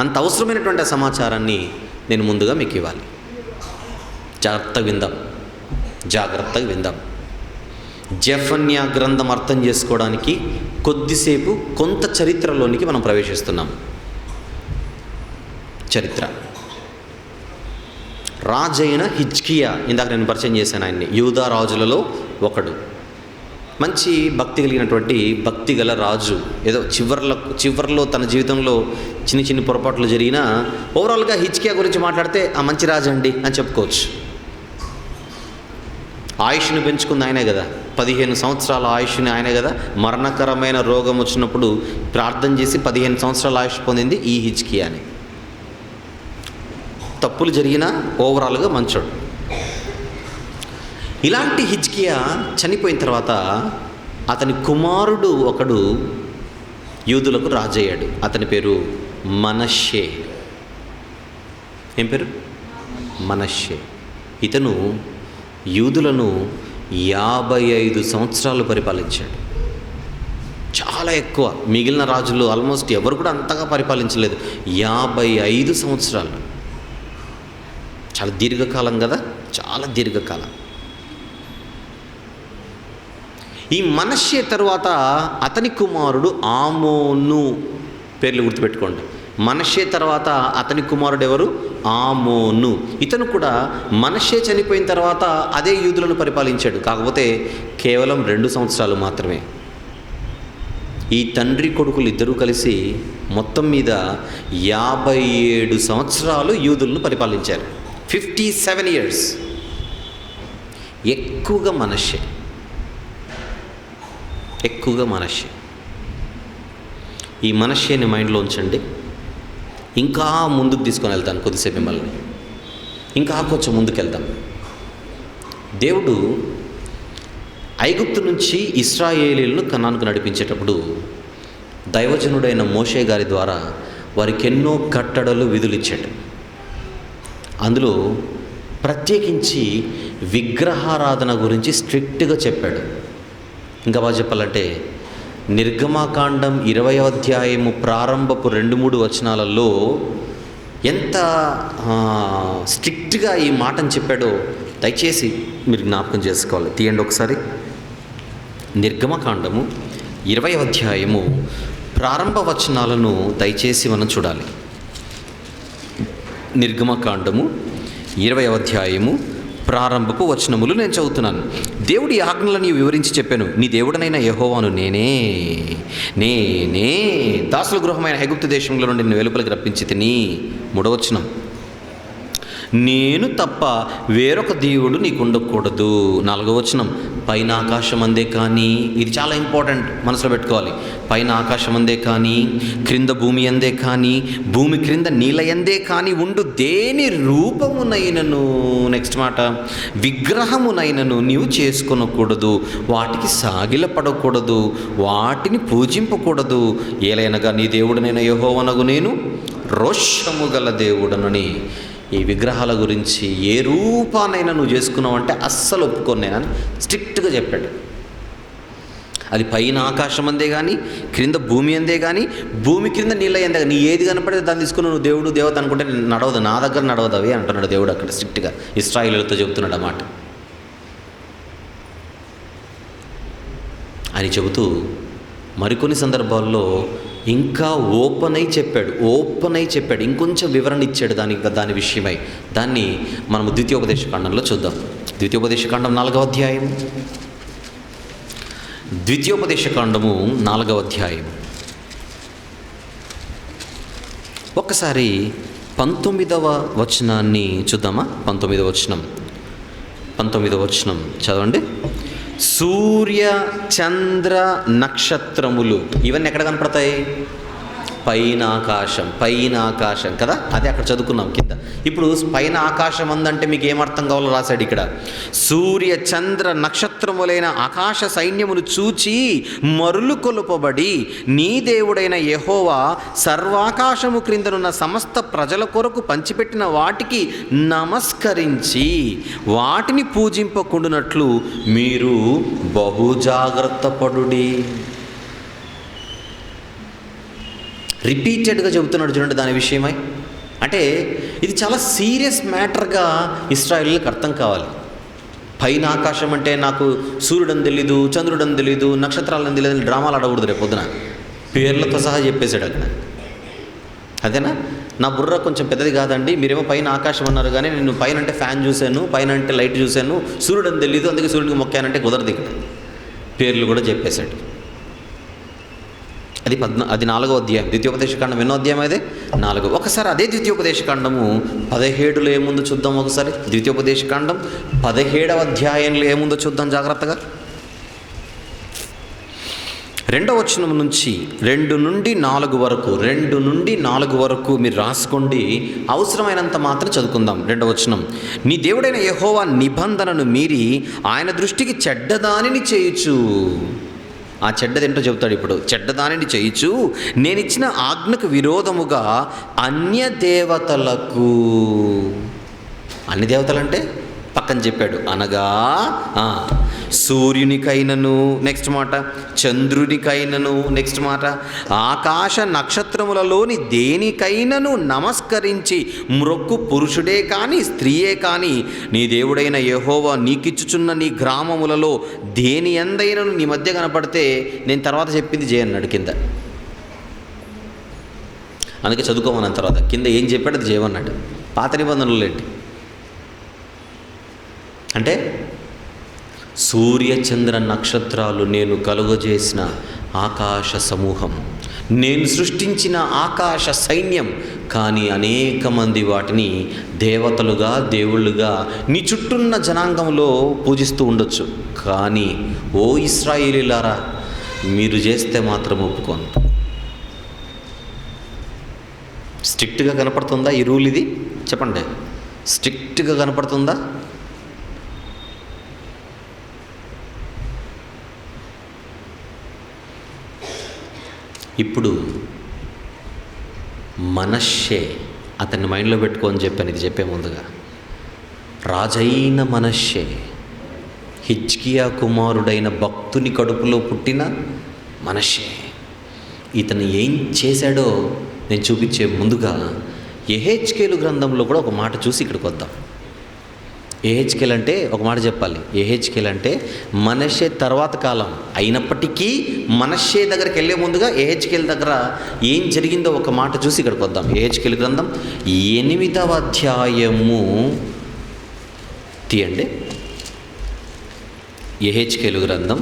అంత అవసరమైనటువంటి సమాచారాన్ని నేను ముందుగా మీకు ఇవ్వాలి. జాగ్రత్తగా విందాం. జెఫన్యా గ్రంథం అర్థం చేసుకోవడానికి కొద్దిసేపు కొంత చరిత్రలోనికి మనం ప్రవేశిస్తున్నాం. చరిత్ర. రాజైన హిజ్కియా, ఇందాక నేను పరిచయం చేశాను ఆయన్ని, యూదా రాజులలో ఒకడు. మంచి భక్తి కలిగినటువంటి భక్తి గల రాజు. ఏదో చివర్లో తన జీవితంలో చిన్ని పొరపాట్లు జరిగినా ఓవరాల్గా హిజ్కియా గురించి మాట్లాడితే ఆ మంచి రాజు అండి అని చెప్పుకోవచ్చు. ఆయుష్ను పెంచుకుంది ఆయనే కదా, 15 సంవత్సరాల ఆయుష్ని ఆయనే కదా. మరణకరమైన రోగం వచ్చినప్పుడు ప్రార్థన చేసి 15 సంవత్సరాల ఆయుష్ పొందింది ఈ హిజ్కియాని. తప్పులు జరిగినా ఓవరాల్గా మంచోడు. ఇలాంటి హిజ్కియా చనిపోయిన తర్వాత అతని కుమారుడు ఒకడు యూదులకు రాజయ్యాడు. అతని పేరు మనష్షే. ఏం పేరు? మనష్షే. ఇతను యూదులను 55 సంవత్సరాలు పరిపాలించాడు. చాలా ఎక్కువ. మిగిలిన రాజులు ఆల్మోస్ట్ ఎవరు కూడా అంతగా పరిపాలించలేదు. 55 సంవత్సరాలు. చాలా దీర్ఘకాలం కదా, చాలా దీర్ఘకాలం. ఈ మనష్షే తరువాత అతని కుమారుడు ఆమోను. పేర్లు గుర్తుపెట్టుకోండి. మనష్షే తర్వాత అతని కుమారుడు ఎవరు? ఆమోను. ఇతను కూడా మనష్షే చనిపోయిన తర్వాత అదే యూదులను పరిపాలించాడు. కాకపోతే కేవలం 2 సంవత్సరాలు మాత్రమే. ఈ తండ్రి కొడుకులు ఇద్దరూ కలిసి మొత్తం మీద 57 సంవత్సరాలు యూదులను పరిపాలించారు. 57 years. ఎక్కువగా మనష్షే. ఈ మనష్షేని మైండ్లో ఉంచండి. ఇంకా ముందుకు తీసుకొని వెళ్తాను కొద్దిసేపు మిమ్మల్ని. ఇంకా కొంచెం ముందుకు వెళ్తాం. దేవుడు ఐగుప్తు నుంచి ఇశ్రాయేలీలను కనానుకు నడిపించేటప్పుడు దైవజనుడైన మోషే గారి ద్వారా వారికి ఎన్నో కట్టడలు, విధులు ఇచ్చాడు. అందులో ప్రత్యేకించి విగ్రహారాధన గురించి స్ట్రిక్ట్గా చెప్పాడు. ఇంకా బాగా చెప్పాలంటే నిర్గమాకాండం 20వ అధ్యాయము ప్రారంభపు 2-3 వచనాలలో ఎంత స్ట్రిక్ట్గా ఈ మాటను చెప్పాడో దయచేసి మీరు జ్ఞాపకం చేసుకోవాలి. తీయండి ఒకసారి. నిర్గమకాండము 20వ అధ్యాయము ప్రారంభ వచనాలను దయచేసి మనం చూడాలి. నిర్గమకాండము 20వ అధ్యాయము ప్రారంభపు వచనములు నేను చదువుతున్నాను. దేవుడి ఆజ్ఞలను వివరించి చెప్పాను. నీ దేవుడనైన యెహోవాను నేనే దాసుల గృహమైన ఐగుప్తు దేశంలో నుండి నేను వెలుపలికి రప్పించి తిని. 3వ వచనం, నేను తప్ప వేరొక దేవుడు నీకు ఉండకూడదు. 4వ వచనం, పైన ఆకాశం అందే కానీ, ఇది చాలా ఇంపార్టెంట్, మనసులో పెట్టుకోవాలి. పైన ఆకాశం అందే కానీ, క్రింద భూమి అందే కానీ, భూమి క్రింద నీళ్ళ ఎందే కానీ ఉండు దేని రూపమునైనను, నెక్స్ట్ మాట, విగ్రహమునైనను నీవు చేసుకొనకూడదు, వాటికి సాగిలపడకూడదు, వాటిని పూజింపకూడదు. ఏలైనగా నీ దేవుడనైన యెహోవానగు నేను రోషము గల దేవుడనని. ఈ విగ్రహాల గురించి ఏ రూపానైనా నువ్వు చేసుకున్నావు అంటే అస్సలు ఒప్పుకోను నేనని స్ట్రిక్ట్గా చెప్పాడు. అది పైన ఆకాశం అందే కానీ, క్రింద భూమి అందే కానీ, భూమి క్రింద నీళ్ళ అందే కానీ, నీ ఏది కనపడితే దాన్ని తీసుకుని నువ్వు దేవుడు దేవత అనుకుంటే నడవదు, నా దగ్గర నడవదు అవి అంటున్నాడు దేవుడు అక్కడ స్ట్రిక్ట్గా ఇశ్రాయేలీయులతో చెబుతున్నాడు అన్నమాట. అని చెబుతూ మరికొన్ని సందర్భాల్లో ఇంకా ఓపెన్ అయి చెప్పాడు, ఇంకొంచెం వివరణ ఇచ్చాడు దాని విషయమై. దాన్ని మనము ద్వితీయోపదేశకాండంలో చూద్దాం. ద్వితీయోపదేశకాండం 4వ అధ్యాయం. ద్వితీయోపదేశకాండము 4వ అధ్యాయం. ఒక్కసారి 19వ వచనాన్ని చూద్దామా? 19వ వచనం చదవండి. సూర్య చంద్ర నక్షత్రములు ఇవన్నీ ఎక్కడ కనపడతాయి? పైన ఆకాశం కదా, అదే అక్కడ చదువుకున్నాం కింద. ఇప్పుడు పైన ఆకాశం అందంటే మీకు ఏమర్థం కావాలో రాశాడు ఇక్కడ. సూర్య చంద్ర నక్షత్రములైన ఆకాశ సైన్యమును చూచి మరులు కొలుపబడి నీ దేవుడైన యెహోవా సర్వాకాశము క్రిందనున్న సమస్త ప్రజల కొరకు పంచిపెట్టిన వాటికి నమస్కరించి వాటిని పూజింపకుండునట్లు మీరు బహుజాగ్రత్త పడుడి. రిపీటెడ్గా చెబుతున్నాడు చూడండి దాని విషయమై. అంటే ఇది చాలా సీరియస్ మ్యాటర్గా ఇశ్రాయేలీయులకు అర్థం కావాలి. పైన ఆకాశం అంటే నాకు సూర్యుడని తెలీదు, చంద్రుడని తెలీదు, నక్షత్రాలని తెలియదు, డ్రామాలు ఆడకూడదు. రేపు పొద్దున పేర్లతో సహా చెప్పేశాడు అక్కడ. అదేనా? నా బుర్ర కొంచెం పెద్దది కాదండి, మీరేమో పైన ఆకాశం అన్నారు కానీ నేను పైన అంటే ఫ్యాన్ చూశాను, పైన అంటే లైట్ చూశాను, సూర్యుడని తెలీదు అందుకే సూర్యుడికి మొక్కానంటే కుదరదు. ఇక్కడ పేర్లు కూడా చెప్పేశాడు. అది 4వ అధ్యాయం. ద్వితీయోపదేశకాండం ఎన్నో అధ్యాయం? అదే 4. ఒకసారి అదే ద్వితీయోపదేశకాండము 17లో ఏముందో చూద్దాం. ఒకసారి ద్వితీయోపదేశకాండం 17వ అధ్యాయంలో ఏముందో చూద్దాం జాగ్రత్తగా. 2వ వచనం నుంచి 2 నుండి 4 వరకు మీరు రాసుకోండి. అవసరమైనంత మాత్రం చదువుకుందాం. 2వ వచనం, నీ దేవుడైన యెహోవా నిబంధనను మీరి ఆయన దృష్టికి చెడ్డదానిని చేయుచు. ఆ చెడ్డదేంటో చెబుతాడు ఇప్పుడు. చెడ్డదానిని చేయుచు నేనిచ్చిన ఆజ్ఞకు విరోధముగా అన్య దేవతలకు, అన్ని దేవతలంటే పక్కన చెప్పాడు, అనగా సూర్యునికైనను, నెక్స్ట్ మాట చంద్రునికైనను, నెక్స్ట్ మాట ఆకాశ నక్షత్రములలోని దేనికైనను నమస్కరించి మ్రొక్కు పురుషుడే కానీ స్త్రీయే కానీ నీ దేవుడైన యెహోవా నీకిచ్చుచున్న నీ గ్రామములలో దేని ఎందైనను నీ మధ్య కనపడితే నేను తర్వాత చెప్పింది చేయన్నాడు కింద. అందుకే చదువుకోమన్నాను తర్వాత కింద ఏం చెప్పాడు అది చేయమన్నాడు. పాత నిబంధనలు ఏంటి అంటే సూర్యచంద్ర నక్షత్రాలు నేను కలుగజేసిన ఆకాశ సమూహం, నేను సృష్టించిన ఆకాశ సైన్యం, కానీ అనేక మంది వాటిని దేవతలుగా దేవుళ్ళుగా నీ చుట్టూన్న జనాంగంలో పూజిస్తూ ఉండొచ్చు. కానీ ఓ ఇశ్రాయేలీయులారా మీరు చేస్తే మాత్రం ఒప్పుకోను. స్ట్రిక్ట్గా కనపడుతుందా ఈ రూల్? ఇది చెప్పండి, స్ట్రిక్ట్గా కనపడుతుందా? ఇప్పుడు మనష్షే, అతన్ని మైండ్లో పెట్టుకోని చెప్పాను, ఇది చెప్పే ముందుగా. రాజైన మనష్షే, హిజ్కియా కుమారుడైన భక్తుని కడుపులో పుట్టిన మనష్షే, ఇతను ఏం చేశాడో నేను చూపించే ముందుగా యెహెజ్కేలు గ్రంథంలో కూడా ఒక మాట చూసి ఇక్కడికి వద్దాం. యెహెజ్కేలు అంటే ఒక మాట చెప్పాలి. యెహెజ్కేలు అంటే మనష్షే తర్వాత కాలం అయినప్పటికీ మనష్షే దగ్గరికి వెళ్ళే ముందుగా యెహెజ్కేలు దగ్గర ఏం జరిగిందో ఒక మాట చూసి ఇక్కడికి వద్దాం. యెహెజ్కేలు గ్రంథం 8వ అధ్యాయము తీయండి. యెహెజ్కేలు గ్రంథం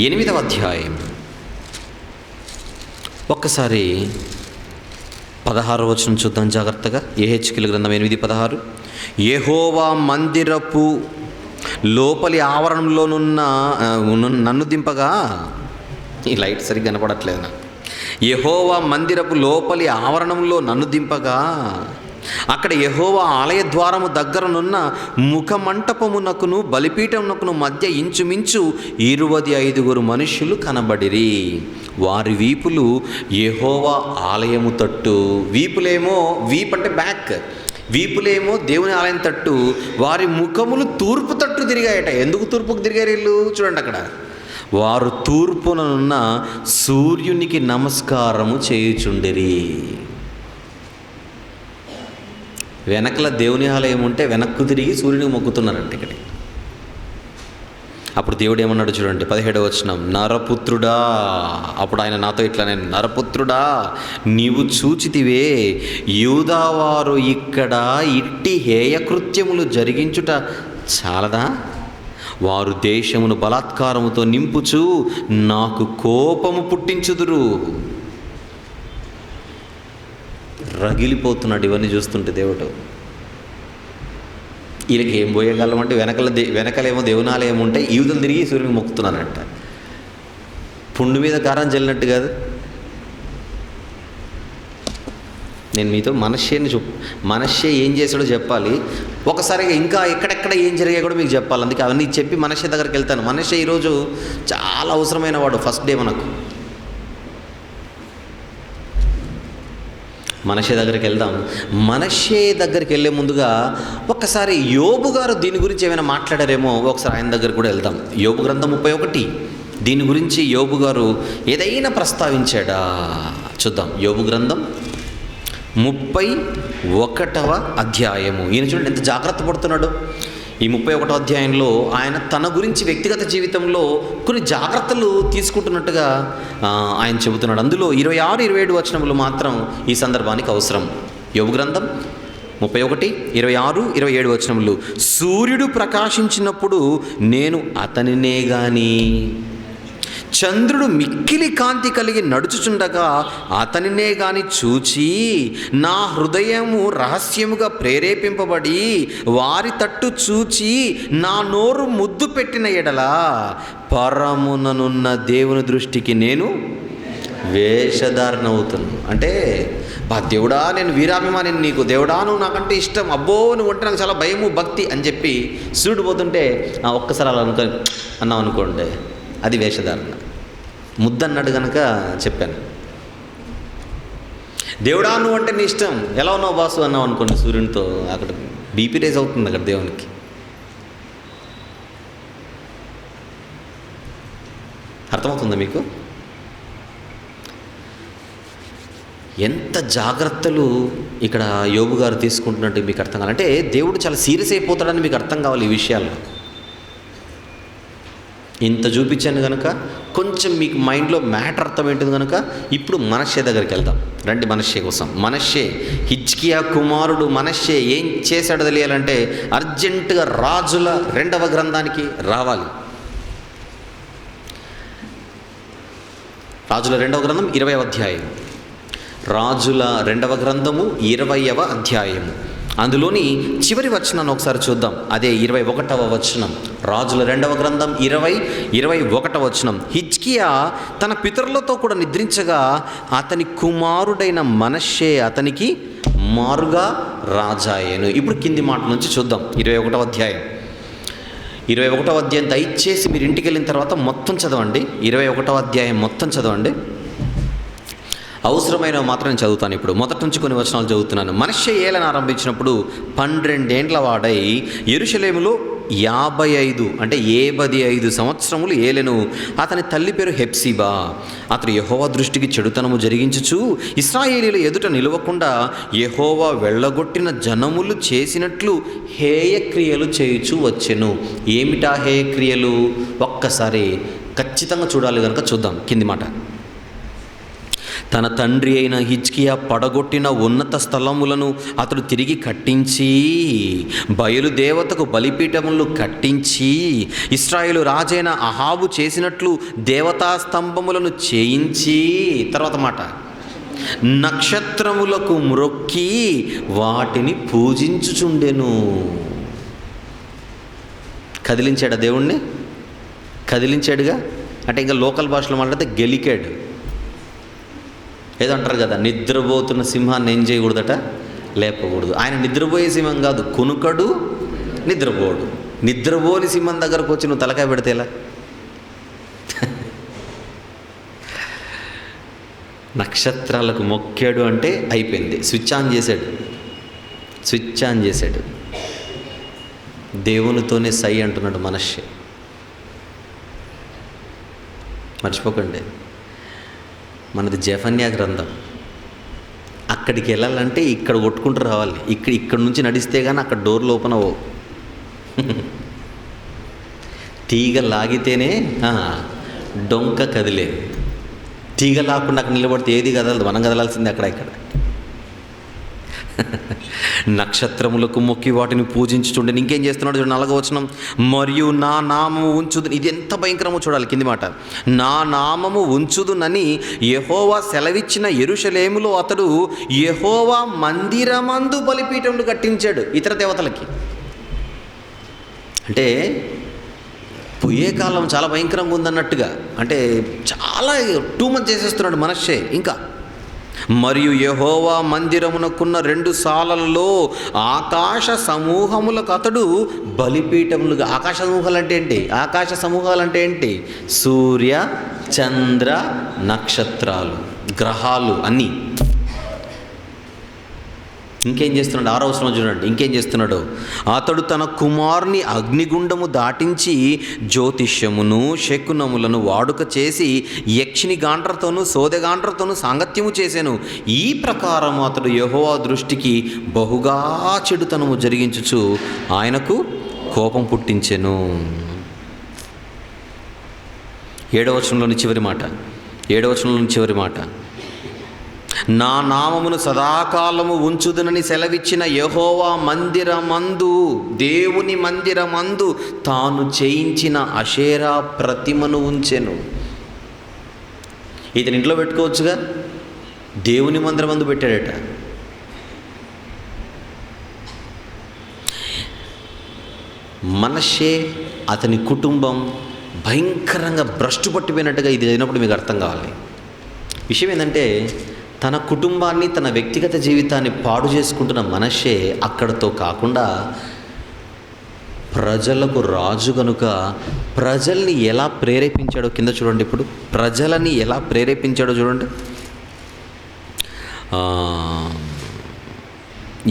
8వ అధ్యాయం ఒక్కసారి 16వ వచనం చూద్దాం జాగ్రత్తగా. యెహెజ్కేలు గ్రంథం 8:16 యెహోవా మందిరపు లోపలి ఆవరణంలోనున్న నన్ను దింపగా, ఈ లైట్ సరిగ్గా కనపడట్లేదు నాకు. యెహోవా మందిరపు లోపలి ఆవరణంలో నన్ను దింపగా అక్కడ యెహోవా ఆలయ ద్వారము దగ్గరనున్న ముఖమంటపమునకును బలిపీఠమునకును మధ్య ఇంచుమించు 25 మనుష్యులు కనబడిరి. వారి వీపులు యెహోవా ఆలయము తట్టు, వీపులేమో, వీపు అంటే బ్యాక్, వీపులేమో దేవుని ఆలయం తట్టు, వారి ముఖములు తూర్పు తట్టు తిరిగాయట. ఎందుకు తూర్పుకు తిరిగారు వీళ్ళు? చూడండి అక్కడ, వారు తూర్పుననున్న సూర్యునికి నమస్కారము చేయుచుండిరి. వెనకల దేవుని ఆలయం ఉంటే వెనక్కు తిరిగి సూర్యునికి మొక్కుతున్నారంట ఇక్కడ. అప్పుడు దేవుడు ఏమన్నాడు చూడండి, 17వ వచనం, నరపుత్రుడా, అప్పుడు ఆయన నాతో ఇట్లా, నేను నరపుత్రుడా నీవు చూచితివే యూదావారు ఇక్కడ ఇట్టి హేయకృత్యములు జరిగించుట చాలదా? వారు దేశమును బలాత్కారముతో నింపుచు నాకు కోపము పుట్టించుదురు. రగిలిపోతున్నాడు ఇవన్నీ చూస్తుంటే దేవుడు. వీళ్ళకి ఏం పోయగలం అంటే వెనకలేమో దేవునాలయం ఉంటే యూదులు తిరిగి సూర్యునికి మొక్కుతున్నారంట. పుండు మీద కారం చల్లినట్టు కాదు. నేను మీతో మనష్షే ఏం చేశాడో చెప్పాలి. ఒకసారిగా ఇంకా ఎక్కడెక్కడ ఏం జరిగాయో కూడా మీకు చెప్పాలి. అందుకే అవన్నీ చెప్పి మనష్షే దగ్గరికి వెళ్తాను. మనష్షే ఈరోజు చాలా అవసరమైన వాడు. ఫస్ట్ డే మనకు మనష్షే దగ్గరికి వెళ్దాం. మనష్షే దగ్గరికి వెళ్ళే ముందుగా ఒక్కసారి యోబు గారు దీని గురించి ఏమైనా మాట్లాడారేమో, ఒకసారి ఆయన దగ్గరికి కూడా వెళ్దాం. యోబు గ్రంథం 31, దీని గురించి యోబు గారు ఏదైనా ప్రస్తావించాడా చూద్దాం. యోబు గ్రంథం 31వ అధ్యాయము. ఈయన చూడండి ఎంత జాగ్రత్త పడుతున్నాడు. ఈ 31వ అధ్యాయంలో ఆయన తన గురించి వ్యక్తిగత జీవితంలో కొన్ని జాగ్రత్తలు తీసుకుంటున్నట్టుగా ఆయన చెబుతున్నాడు. అందులో 26, 27 వచనములు మాత్రం ఈ సందర్భానికి అవసరం. యోబు గ్రంథం 31, 26, 27 వచనములు. సూర్యుడు ప్రకాశించినప్పుడు నేను అతనినే గాని, చంద్రుడు మిక్కిలి కాంతి కలిగి నడుచుచుండగా అతనినే గాని చూచి నా హృదయము రహస్యముగా ప్రేరేపింపబడి వారి తట్టు చూచి నా నోరు ముద్దు పెట్టిన ఎడల పరముననున్న దేవుని దృష్టికి నేను వేషధారణ అవుతున్నాను. అంటే దేవుడా నేను వీరాభిమాని, నీకు దేవుడా నువ్వు నాకంటే ఇష్టం, అబ్బో నువ్వు అంటే నాకు చాలా భయము భక్తి అని చెప్పి సూడు పోతుంటే ఒక్కసారి అలా అన్నాం అనుకోండి, అది వేషధారణ. ముద్దన్నాడు కనుక చెప్పాను. దేవుడా నువ్వు అంటే నీ ఇష్టం, ఎలా ఉన్నావు బాసు అన్నావు అనుకోండి సూర్యునితో, అక్కడ బీపీ రేజ్ అవుతుంది అక్కడ దేవునికి. అర్థమవుతుందా మీకు? ఎంత జాగ్రత్తలు ఇక్కడ యోబు గారు తీసుకుంటున్నట్టు మీకు అర్థం కావాలంటే దేవుడు చాలా సీరియస్ అయిపోతాడని మీకు అర్థం కావాలి ఈ విషయాల్లో. ఇంత చూపించాను కనుక కొంచెం మీకు మైండ్లో మ్యాటర్ అర్థమేంటుంది కనుక ఇప్పుడు మనష్షే దగ్గరికి వెళ్దాం. రండి మనష్షే కోసం. మనష్షే, హిజ్కియా కుమారుడు మనష్షే ఏం చేశాడో తెలియాలంటే అర్జెంటుగా రాజుల 2వ గ్రంథానికి రావాలి. రాజుల 2వ గ్రంథం 20వ అధ్యాయం. రాజుల 2వ గ్రంథము 20వ అధ్యాయము. అందులోని చివరి వచనాన్ని ఒకసారి చూద్దాం. అదే 21వ వచనం. రాజుల 2వ గ్రంథం 21వ వచనం. హిజ్కియా తన పితరులతో కూడా నిద్రించగా అతని కుమారుడైన మనష్షే అతనికి మారుగా రాజాయేను. ఇప్పుడు కింది మాట నుంచి చూద్దాం. 21వ అధ్యాయం. 21వ అధ్యాయం దయచేసి మీరు ఇంటికి వెళ్ళిన తర్వాత మొత్తం చదవండి. 21వ అధ్యాయం మొత్తం చదవండి. అవసరమైనవి మాత్రం నేను చదువుతాను. ఇప్పుడు మొదటి నుంచి కొన్ని వచనాలు చదువుతున్నాను. మనష్షే ఏలన ఆరంభించినప్పుడు 12 ఏండ్ల వాడై యెరూషలేములో 55 సంవత్సరములు ఏలెను. అతని తల్లి పేరు హెప్సిబా. అతడు యెహోవా దృష్టికి చెడుతనము జరిగించుచు ఇశ్రాయేలీయుల ఎదుట నిలవకుండా యెహోవా వెళ్ళగొట్టిన జనములు చేసినట్లు హేయక్రియలు చేయుచు వచ్చెను. ఏమిటా హేయక్రియలు? ఒక్కసారి ఖచ్చితంగా చూడాలి కనుక చూద్దాం. కింది మాట. తన తండ్రి అయిన హిజ్కియా పడగొట్టిన ఉన్నత స్థలములను అతడు తిరిగి కట్టించి బయలు దేవతకు బలిపీఠములు కట్టించి ఇశ్రాయేలు రాజైన అహాబు చేసినట్లు దేవతా స్తంభములను చేయించి, తర్వాత మాట, నక్షత్రములకు మ్రొక్కి వాటిని పూజించుచుండెను. కదిలించాడా దేవుణ్ణి? కదిలించాడుగా. అంటే ఇంకా లోకల్ భాషలో మాట్లాడితే గెలికాడు. ఏదో అంటారు కదా, నిద్రపోతున్న సింహాన్ని ఏం చేయకూడదట, లేపకూడదు. ఆయన నిద్రపోయే సింహం కాదు, కునుకడు నిద్రపోడు. నిద్రపోని సింహం దగ్గరకు వచ్చి నువ్వు తలకాయ పెడితే ఎలా? నక్షత్రాలకు మొక్కాడు అంటే అయిపోయింది. స్విచ్ ఆన్ చేశాడు. దేవునితోనే సై అంటున్నాడు మనష్షే. మర్చిపోకండి, మనది జెఫన్యా గ్రంథం. అక్కడికి వెళ్ళాలంటే ఇక్కడ కొట్టుకుంటూ రావాలి. ఇక్కడ నుంచి నడిస్తే కానీ అక్కడ డోర్లు ఓపెన్ అవ్వవు. తీగ లాగితేనే డొంక కదిలేదు. తీగ లాకుండా అక్కడ నిలబడితే ఏది కదలదు, మనం కదలాల్సిందే అక్కడ ఇక్కడ. నక్షత్రములకు మొక్కి వాటిని పూజించుచుండెను. ఇంకేం చేస్తున్నాడు చూడండి, 4వ వచనం. మరియు నా నామము ఉంచుదు. ఇది ఎంత భయంకరమో చూడాలి. కింది మాట. నా నామము ఉంచుదునని యెహోవా సెలవిచ్చిన యెరూషలేములో అతడు యెహోవా మందిరమందు బలిపీఠములు కట్టించాడు ఇతర దేవతలకి. అంటే పోయే కాలం చాలా భయంకరంగా ఉందన్నట్టుగా, అంటే చాలా టూ మచ్ చేసేస్తున్నాడు మనష్షే. ఇంకా మరియు యెహోవా మందిరమునకున్న 2 సాలలలో ఆకాశ సమూహములకు అతడు బలిపీఠములుగా. ఆకాశ సమూహాలు అంటే ఏంటి? ఆకాశ సమూహాలు అంటే ఏంటి? సూర్య చంద్ర నక్షత్రాలు, గ్రహాలు అన్నీ. ఇంకేం చేస్తున్నాడు? 6వ వచనం చూడండి. ఇంకేం చేస్తున్నాడు? అతడు తన కుమారుని అగ్నిగుండము దాటించి జ్యోతిష్యమును శకునములను వాడుక చేసి యక్షిని గాండ్రతోనూ సోదెగాండ్రతోనూ సాంగత్యము చేశాను. ఈ ప్రకారం అతడు యెహోవా దృష్టికి బహుగా చెడుతనము జరిగించుచు ఆయనకు కోపం పుట్టించెను. 7వ వచనంలోని చివరి మాట. నా నామమును సదాకాలము ఉంచుదునని సెలవిచ్చిన యెహోవా మందిరమందు, దేవుని మందిరమందు తాను చేయించిన అషేరా ప్రతిమను ఉంచెను. ఇతని ఇంట్లో పెట్టుకోవచ్చుగా, దేవుని మందిరమందు పెట్టాడట. మనష్షే అతని కుటుంబం భయంకరంగా భ్రష్టు పట్టిపోయినట్టుగా ఇది అయినప్పుడు మీకు అర్థం కావాలి. విషయం ఏంటంటే తన కుటుంబాన్ని, తన వ్యక్తిగత జీవితాన్ని పాడు చేసుకుంటున్న మనషే అక్కడతో కాకుండా ప్రజలకు రాజు కనుక ప్రజల్ని ఎలా ప్రేరేపించాడో కింద చూడండి. ఇప్పుడు ప్రజలని ఎలా ప్రేరేపించాడో చూడండి.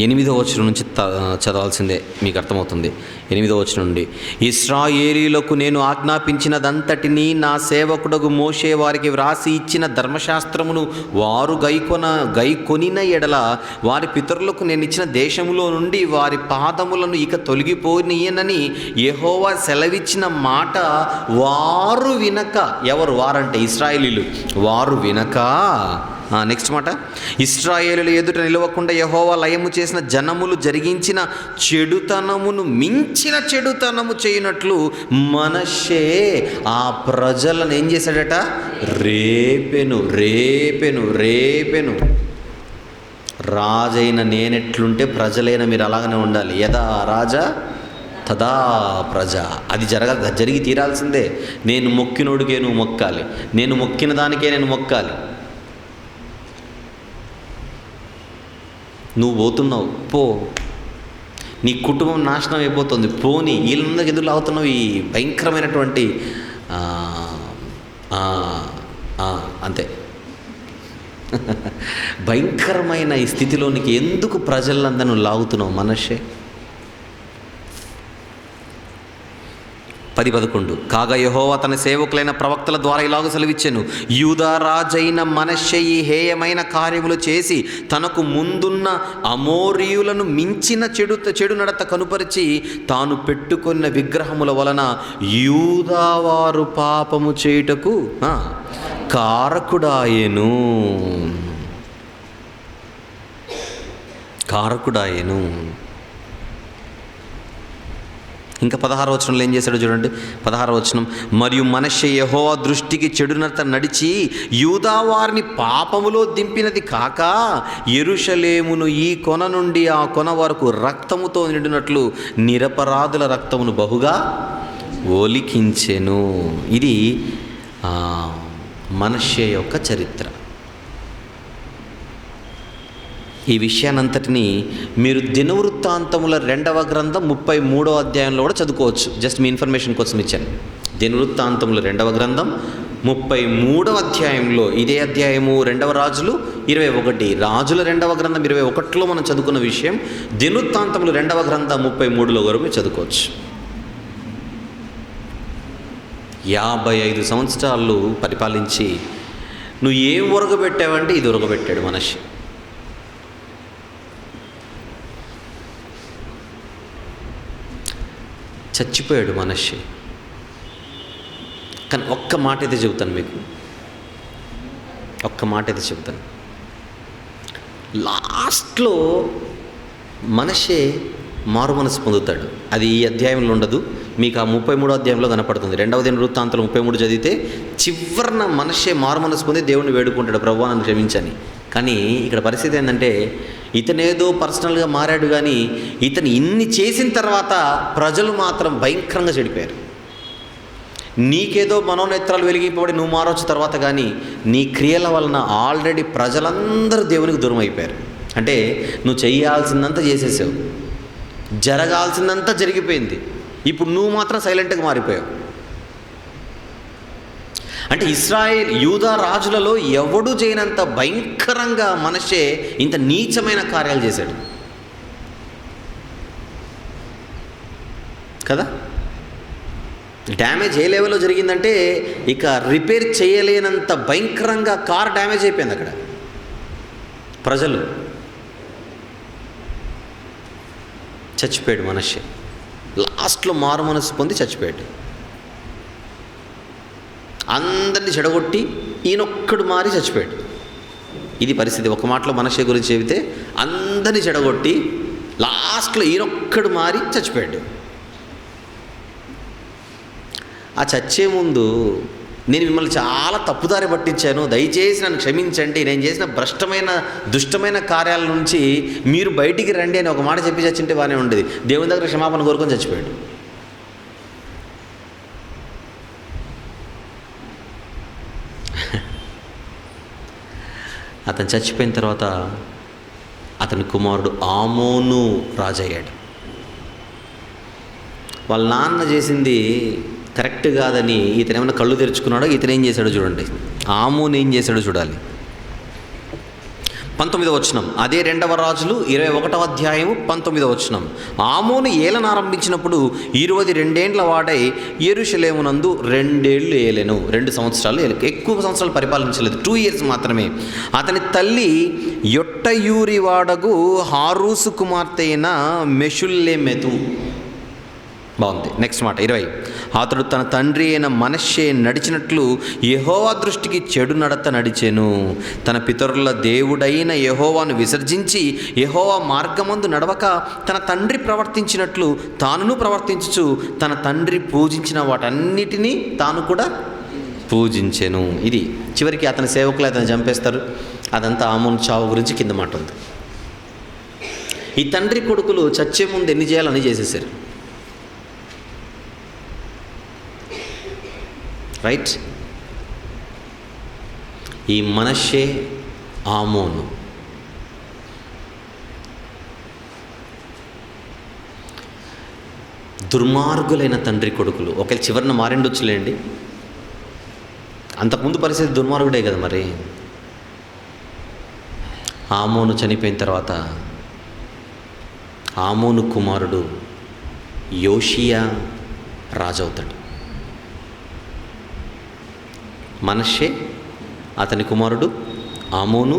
8వ వచనం నుంచి చదవాల్సిందే, మీకు అర్థమవుతుంది. 8వ వచనం నుండి, ఇశ్రాయేలీయులకు నేను ఆజ్ఞాపించినదంతటినీ నా సేవకుడగు మోషే వారికి వ్రాసి ఇచ్చిన ధర్మశాస్త్రమును వారు గైకొనిన ఎడల వారి పితరులకు నేను ఇచ్చిన దేశములో నుండి వారి పాదములను ఇక తొలగిపోనీయనని యెహోవా సెలవిచ్చిన మాట వారు వినక, ఎవరు వారంటే ఇశ్రాయేలీయులు, వారు వినక. నెక్స్ట్ మాట, ఇశ్రాయేలుల ఎదుట నిలవకుండా యెహోవా లయము చేసిన జనములు జరిగించిన చెడుతనమును మించిన చెడుతనము చేయనట్లు మనష్షే ఆ ప్రజలను ఏం చేశాడట? రేపెను. రాజైన నేనెట్లుంటే ప్రజలైన మీరు అలాగనే ఉండాలి. యదా రాజా తదా ప్రజ. అది జరిగి తీరాల్సిందే. నేను మొక్కినోడికే నువ్వు మొక్కాలి, నేను మొక్కిన దానికే నేను మొక్కాలి. నువ్వు పోతున్నావు, పో. నీ కుటుంబం నాశనం అయిపోతుంది, పోని. వీళ్ళందరికీ ఎదురు లాగుతున్నావు ఈ భయంకరమైనటువంటి అంతే భయంకరమైన ఈ స్థితిలోనికి ఎందుకు ప్రజలందరూ లాగుతున్నావు మనషే? 10-11 కాగా యెహోవా తన సేవకులైన ప్రవక్తల ద్వారా ఇలాగ సెలవిచ్చెను, యూదా రాజైన మనష్షే ఈ హేయమైన కార్యములు చేసి తనకు ముందున్న అమోరీయులను మించిన చెడు నడత కనుపరిచి తాను పెట్టుకున్న విగ్రహముల వలన యూదావారు పాపము చేయుటకు కారకుడాయెను. ఇంకా 16వ వచనంలో ఏం చేశాడో చూడండి. 16వ వచనం, మరియు మనష్షే యెహోవా దృష్టికి చెడునత నడిచి యూదా వారిని పాపములో దింపినది కాక యెరూషలేమును ఈ కొన నుండి ఆ కొన వరకు రక్తముతో నిండినట్లు నిరపరాధుల రక్తమును బహుగా ఒలికించెను. ఇది మనష్షే యొక్క చరిత్ర. ఈ విషయానంతటిని మీరు దినవృత్తాంతముల 2వ గ్రంథం 33వ అధ్యాయంలో కూడా చదువుకోవచ్చు. జస్ట్ మీ ఇన్ఫర్మేషన్ కోసం ఇచ్చాను. దినవృత్తాంతముల 2వ గ్రంథం 33వ అధ్యాయంలో, ఇదే అధ్యాయము 2వ రాజులు 21, రాజుల 2వ గ్రంథం 21లో మనం చదువుకున్న విషయం దినవృత్తాంతములు 2వ గ్రంథం 33లో వరకు చదువుకోవచ్చు. 55 సంవత్సరాలు పరిపాలించి నువ్వు ఏం ఉరగబెట్టావంటే ఇది ఉరగబెట్టాడు మనష్షే. చచ్చిపోయాడు మనష్షే. కానీ ఒక్క మాట అయితే చెబుతాను మీకు, లాస్ట్లో మనష్షే మారు మనసు పొందుతాడు. అది ఈ అధ్యాయంలో ఉండదు, మీకు ఆ 33వ అధ్యాయంలో కనపడుతుంది. 2వ దినవృత్తాంతాలు 33 చదివితే చివరిన మనష్షే మారు మనసు పొంది దేవుణ్ణి వేడుకుంటాడు, ప్రభువా నన్ను క్షమించని. కానీ ఇక్కడ పరిస్థితి ఏంటంటే ఇతనేదో పర్సనల్గా మారాడు, కానీ ఇతను ఇన్ని చేసిన తర్వాత ప్రజలు మాత్రం భయంకరంగా చెడిపోయారు. నీకేదో మనోనేత్రాలు వెలిగిపోబడి నువ్వు మారవచ్చు తర్వాత, కానీ నీ క్రియల వలన ఆల్రెడీ ప్రజలందరూ దేవునికి దూరం అయిపోయారు. అంటే నువ్వు చేయాల్సిందంతా చేసేసావు, జరగాల్సిందంతా జరిగిపోయింది, ఇప్పుడు నువ్వు మాత్రం సైలెంట్గా మారిపోయావు. అంటే ఇశ్రాయేల్ యూదా రాజులలో ఎవడు చేయనంత భయంకరంగా మనష్షే ఇంత నీచమైన కార్యాలు చేశాడు కదా. డ్యామేజ్ ఏ లెవెల్లో జరిగిందంటే ఇక రిపేర్ చేయలేనంత భయంకరంగా కార్ డ్యామేజ్ అయిపోయింది. అక్కడ ప్రజలు చచ్చిపోయాడు మనష్షే. లాస్ట్లో మారు మనసు పొంది చచ్చిపోయాడు. అందరినీ చెడగొట్టి ఈయనొక్కడు మారి చచ్చిపోయాడు. ఇది పరిస్థితి. ఒక మాటలో మనష్షే గురించి చెబితే అందరినీ చెడగొట్టి లాస్ట్లో ఈయనొక్కడు మారి చచ్చిపోయాడు. ఆ చచ్చే ముందు నేను మిమ్మల్ని చాలా తప్పుదారి పట్టించాను, దయచేసి నన్ను క్షమించండి, నేను చేసిన భ్రష్టమైన దుష్టమైన కార్యాల నుంచి మీరు బయటికి రండి అని ఒక మాట చెప్పి చచ్చింటే బాగానే ఉండేది. దేవుని దగ్గర క్షమాపణ కోరుకొని చచ్చిపోయాడు. అతను చచ్చిపోయిన తర్వాత అతని కుమారుడు ఆమోను రాజయ్యాడు. వాళ్ళ నాన్న చేసింది కరెక్ట్ కాదని ఇతను ఏమైనా కళ్ళు తెరుచుకున్నాడో, ఇతను ఏం చేశాడో చూడండి. ఆమోను ఏం చేశాడో చూడాలి. 19వ వచనం, అదే 2వ రాజులు 21వ అధ్యాయము 19వ వచనం. ఆమోను ఏలన ఆరంభించినప్పుడు 22 ఏండ్ల వాడై యెరూషలేమునందు 2 ఏళ్ళు ఏలెను. 2 సంవత్సరాలు ఎక్కువ సంవత్సరాలు పరిపాలించలేదు, 2 years మాత్రమే. అతని తల్లి యొట్టయూరి వాడగు హారూసు కుమార్తె అయిన మెషుల్లెమెతు. బాగుంది. నెక్స్ట్ మాట 20. అతడు తన తండ్రి అయిన మనష్షే నడిచినట్లు యెహోవా దృష్టికి చెడు నడత నడిచెను. తన పితరుల దేవుడైన యెహోవాను విసర్జించి యెహోవా మార్గమందు నడవక తన తండ్రి ప్రవర్తించినట్లు తానును ప్రవర్తించుచు తన తండ్రి పూజించిన వాటన్నిటినీ తాను కూడా పూజించెను. ఇది చివరికి అతని సేవకులు అతను చంపేస్తారు. అదంతా ఆమోను చావు గురించి కింద మాట ఉంది. ఈ తండ్రి కొడుకులు చచ్చే ముందు ఎన్ని చేయాలని చేసేసారు. రైట్. ఈ మనష్షే, ఆమోను దుర్మార్గులైన తండ్రి కొడుకులు. ఒకవేళ చివరిన మారిండొచ్చులేండి, అంతకుముందు పరిస్థితి దుర్మార్గుడే కదా. మరి ఆమోను చనిపోయిన తర్వాత ఆమోను కుమారుడు యోషియా రాజవుతాడు. మనష్షే, అతని కుమారుడు ఆమోను,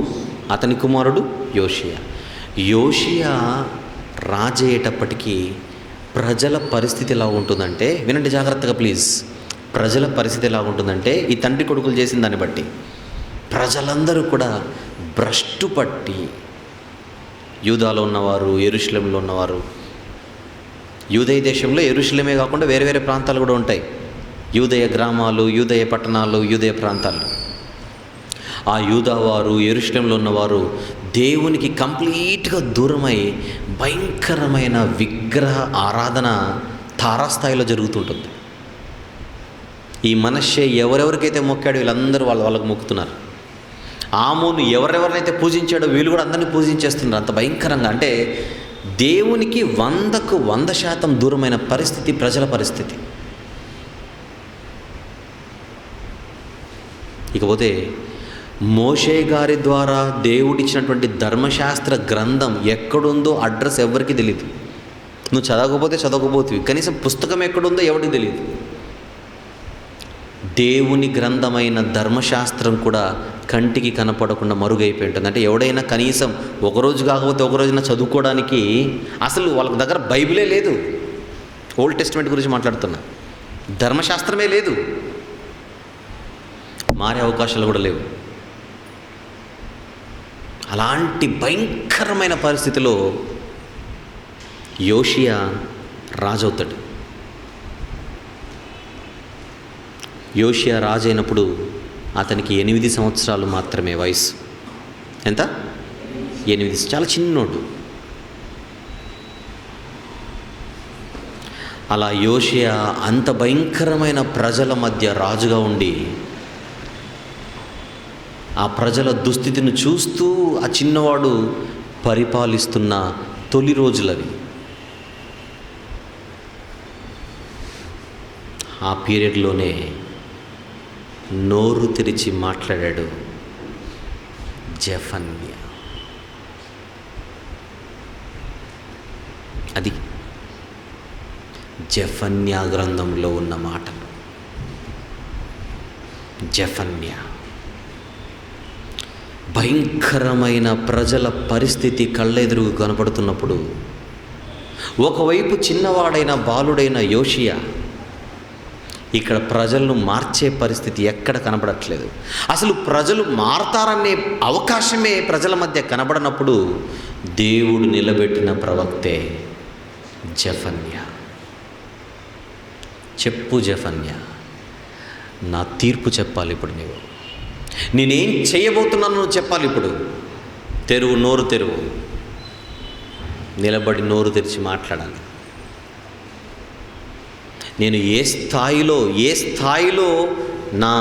అతని కుమారుడు యోషియా. యోషియా రాజయ్యేటప్పటికీ ప్రజల పరిస్థితి ఎలా ఉంటుందంటే, వినండి జాగ్రత్తగా ప్లీజ్. ప్రజల పరిస్థితి ఎలా ఉంటుందంటే, ఈ తండ్రి కొడుకులు చేసిన దాన్ని బట్టి ప్రజలందరూ కూడా భ్రష్టు పట్టి, యూదాలో ఉన్నవారు, యెరూషలేములో ఉన్నవారు, యూదయ దేశంలో యెరూషలేమే కాకుండా వేరే వేరే ప్రాంతాలు కూడా ఉంటాయి. యూదయ గ్రామాలు, యూదయ పట్టణాలు, యూదయ ప్రాంతాలు. ఆ యూదావారు, యెరూషలేములో ఉన్నవారు దేవునికి కంప్లీట్గా దూరమై భయంకరమైన విగ్రహ ఆరాధన తారాస్థాయిలో జరుగుతుంటుంది. ఈ మనష్షే ఎవరెవరికైతే మొక్కాడో వీళ్ళందరూ వాళ్ళకు మొక్కుతున్నారు. ఆమోను ఎవరెవరినైతే పూజించాడో వీళ్ళు కూడా అందరినీ పూజించేస్తున్నారు. అంత భయంకరంగా, అంటే దేవునికి 100కు 100% దూరమైన పరిస్థితి ప్రజల పరిస్థితి. ఇకపోతే మోషే గారి ద్వారా దేవుడిచ్చినటువంటి ధర్మశాస్త్ర గ్రంథం ఎక్కడుందో అడ్రస్ ఎవరికి తెలియదు. నువ్వు చదవకపోతే కనీసం పుస్తకం ఎక్కడుందో ఎవరికి తెలియదు. దేవుని గ్రంథమైన ధర్మశాస్త్రం కూడా కంటికి కనపడకుండా మరుగైపోయి ఉంటుంది. అంటే ఎవడైనా కనీసం ఒకరోజు కాకపోతే ఒక రోజున చదువుకోవడానికి అసలు వాళ్ళ దగ్గర బైబిలే లేదు. ఓల్డ్ టెస్టిమెంట్ గురించి మాట్లాడుతున్నా, ధర్మశాస్త్రమే లేదు, మారే అవకాశాలు కూడా లేవు. అలాంటి భయంకరమైన పరిస్థితిలో యోషియా రాజవుతాడు. యోషియా రాజు అయినప్పుడు అతనికి 8 సంవత్సరాలు మాత్రమే వయసు. ఎంత? 8. చాలా చిన్నోడు. అలా యోషియా అంత భయంకరమైన ప్రజల మధ్య రాజుగా ఉండి ఆ ప్రజల దుస్థితిని చూస్తూ ఆ చిన్నవాడు పరిపాలిస్తున్న తొలి రోజులవి. ఆ పీరియడ్లోనే నోరు తెరిచి మాట్లాడాడు జెఫన్యా. అది జెఫన్యా గ్రంథంలో ఉన్న మాటలు. జెఫన్యా భయంకరమైన ప్రజల పరిస్థితి కళ్ళెదురుగు కనపడుతున్నప్పుడు ఒకవైపు చిన్నవాడైన బాలుడైన యోషియా ఇక్కడ ప్రజలను మార్చే పరిస్థితి ఎక్కడ కనబడట్లేదు. అసలు ప్రజలు మారతారనే అవకాశమే ప్రజల మధ్య కనబడనప్పుడు దేవుడు నిలబెట్టిన ప్రవక్తే జెఫన్యా. చెప్పు జెఫన్యా, నా తీర్పు చెప్పాలి ఇప్పుడు. నేనేం చేయబోతున్నాను నువ్వు చెప్పాలి ఇప్పుడు. నోరు తెరువు, నిలబడి నోరు తెరిచి మాట్లాడాలి. నేను ఏ స్థాయిలో నా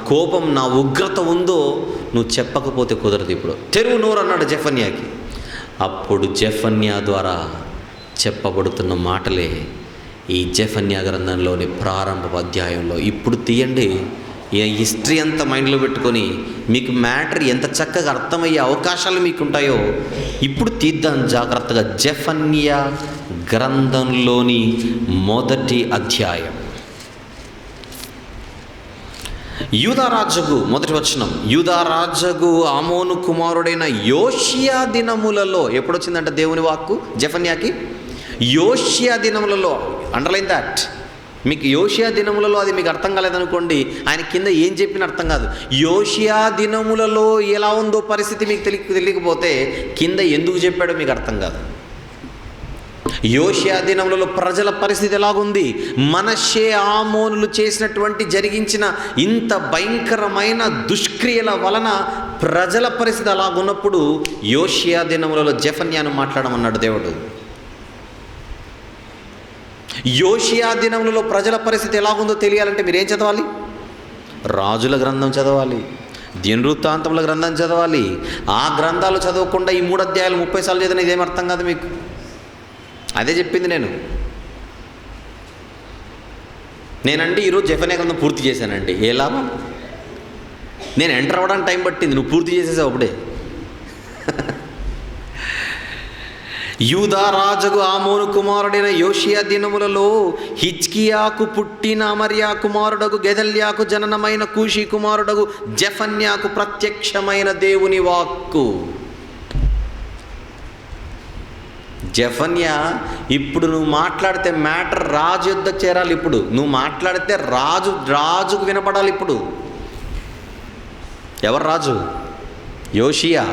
కోపం, నా ఉగ్రత ఉందో నువ్వు చెప్పకపోతే కుదరదు. ఇప్పుడు తెరువు నోరు అన్నాడు జెఫన్యాకి. అప్పుడు జెఫన్యా ద్వారా చెప్పబడుతున్న మాటలే ఈ జెఫన్యా గ్రంథంలోని ప్రారంభ అధ్యాయంలో. ఇప్పుడు తీయండి, ఈ హిస్టరీ అంతా మైండ్లో పెట్టుకొని మీకు మ్యాటర్ ఎంత చక్కగా అర్థమయ్యే అవకాశాలు మీకు ఉంటాయో ఇప్పుడు తీద్దాం జాగ్రత్తగా. జెఫన్యా గ్రంథంలోని మొదటి అధ్యాయం. యూదారాజుకు, మొదటి వచనం, యూదారాజుకు ఆమోను కుమారుడైన యోషియా దినములలో. ఎప్పుడొచ్చిందంట దేవుని వాక్కు జెఫన్యాకి? యోషియా దినములలో. Underline that. మీకు యోషియా దినములలో అది మీకు అర్థం కాలేదనుకోండి, ఆయన కింద ఏం చెప్పిన అర్థం కాదు. యోషియా దినములలో ఎలా ఉందో పరిస్థితి మీకు తెలియకపోతే కింద ఎందుకు చెప్పాడో మీకు అర్థం కాదు. యోషియా దినములలో ప్రజల పరిస్థితి ఎలాగుంది, మనష్షే ఆమోనులు చేసినటువంటి జరిగించిన ఇంత భయంకరమైన దుష్క్రియల వలన ప్రజల పరిస్థితి అలాగున్నప్పుడు యోషియా దినములలో జెఫన్యాను మాట్లాడమన్నాడు దేవుడు. యోషియా దినములలో ప్రజల పరిస్థితి ఎలాగుందో తెలియాలంటే మీరేం చదవాలి? రాజుల గ్రంథం చదవాలి, దినవృత్తాంతముల గ్రంథం చదవాలి. ఆ గ్రంథాలు చదవకుండా ఈ 3 అధ్యాయాలు 30 సార్లు చదివిన ఇదేం అర్థం కాదు మీకు. అదే చెప్పింది నేనండి ఈరోజు జెఫన్యా గ్రంథం పూర్తి చేశానండి. ఏ లాభం? నేను ఎంటర్ అవ్వడానికి టైం పట్టింది, నువ్వు పూర్తి చేసేసావు అప్పుడే. యూదారాజుకు ఆమోను కుమారుడైన యోషియా దినములలో హిజ్కియాకు పుట్టిన అమర్యా కుమారుడగు గెదల్యాకు జననమైన కూషి కుమారుడగు జెఫన్యాకు ప్రత్యక్షమైన దేవుని వాక్కు. జెఫన్యా, ఇప్పుడు నువ్వు మాట్లాడితే మ్యాటర్ రాజు యుద్ధకు చేరాలి. ఇప్పుడు నువ్వు మాట్లాడితే రాజుకు వినపడాలి. ఇప్పుడు ఎవరు రాజు? యోషియా.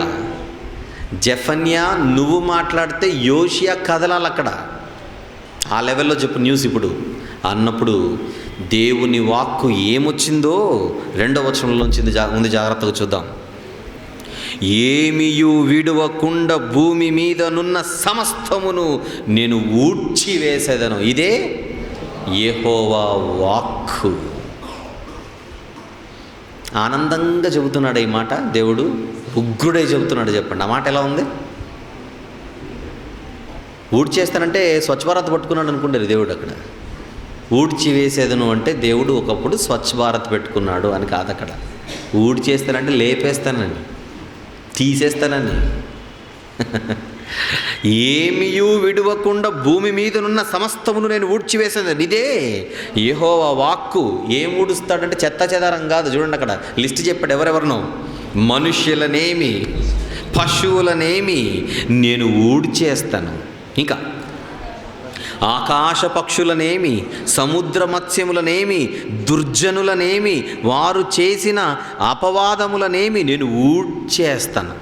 జెఫన్యా, నువ్వు మాట్లాడితే యోషియా కదలాలి అక్కడ. ఆ లెవెల్లో చెప్పు న్యూస్ ఇప్పుడు అన్నప్పుడు దేవుని వాక్కు ఏమొచ్చిందో 2వ వచనంలోంచి ఉంది, జాగ్రత్తగా చూద్దాం. ఏమియు విడువకుండా భూమి మీద నున్న సమస్తమును నేను ఊడ్చివేసేదను. ఇదే యెహోవా వాక్కు. ఆనందంగా చెబుతున్నాడు ఈ మాట దేవుడు, ఉగ్రుడై చెబుతున్నాడు. చెప్పండి, ఆ మాట ఎలా ఉంది? ఊడ్చేస్తానంటే స్వచ్ఛ భారత్ పట్టుకున్నాడు అనుకుంటారు దేవుడు. అక్కడ ఊడ్చి వేసేదను అంటే దేవుడు ఒకప్పుడు స్వచ్ఛ భారత్ పెట్టుకున్నాడు అని కాదు. అక్కడ ఊడ్చేస్తానంటే లేపేస్తానని, తీసేస్తానని. ఏమియూ విడువకుండా భూమి మీదనున్న సమస్తమును నేను ఊడ్చివేసేది ఇదే యెహోవా వాక్కు. ఏం ఊడుస్తాడంటే చెత్త చెదారం కాదు. చూడండి అక్కడ లిస్ట్ చెప్పాడు ఎవరెవరినో. మనుష్యులనేమి పశువులనేమి నేను ఊడ్చేస్తాను. ఇంకా ఆకాశ పక్షులనేమి సముద్ర మత్స్యములనేమి దుర్జనులనేమి వారు చేసిన అపవాదములనేమి నేను ఊడ్చేస్తాను.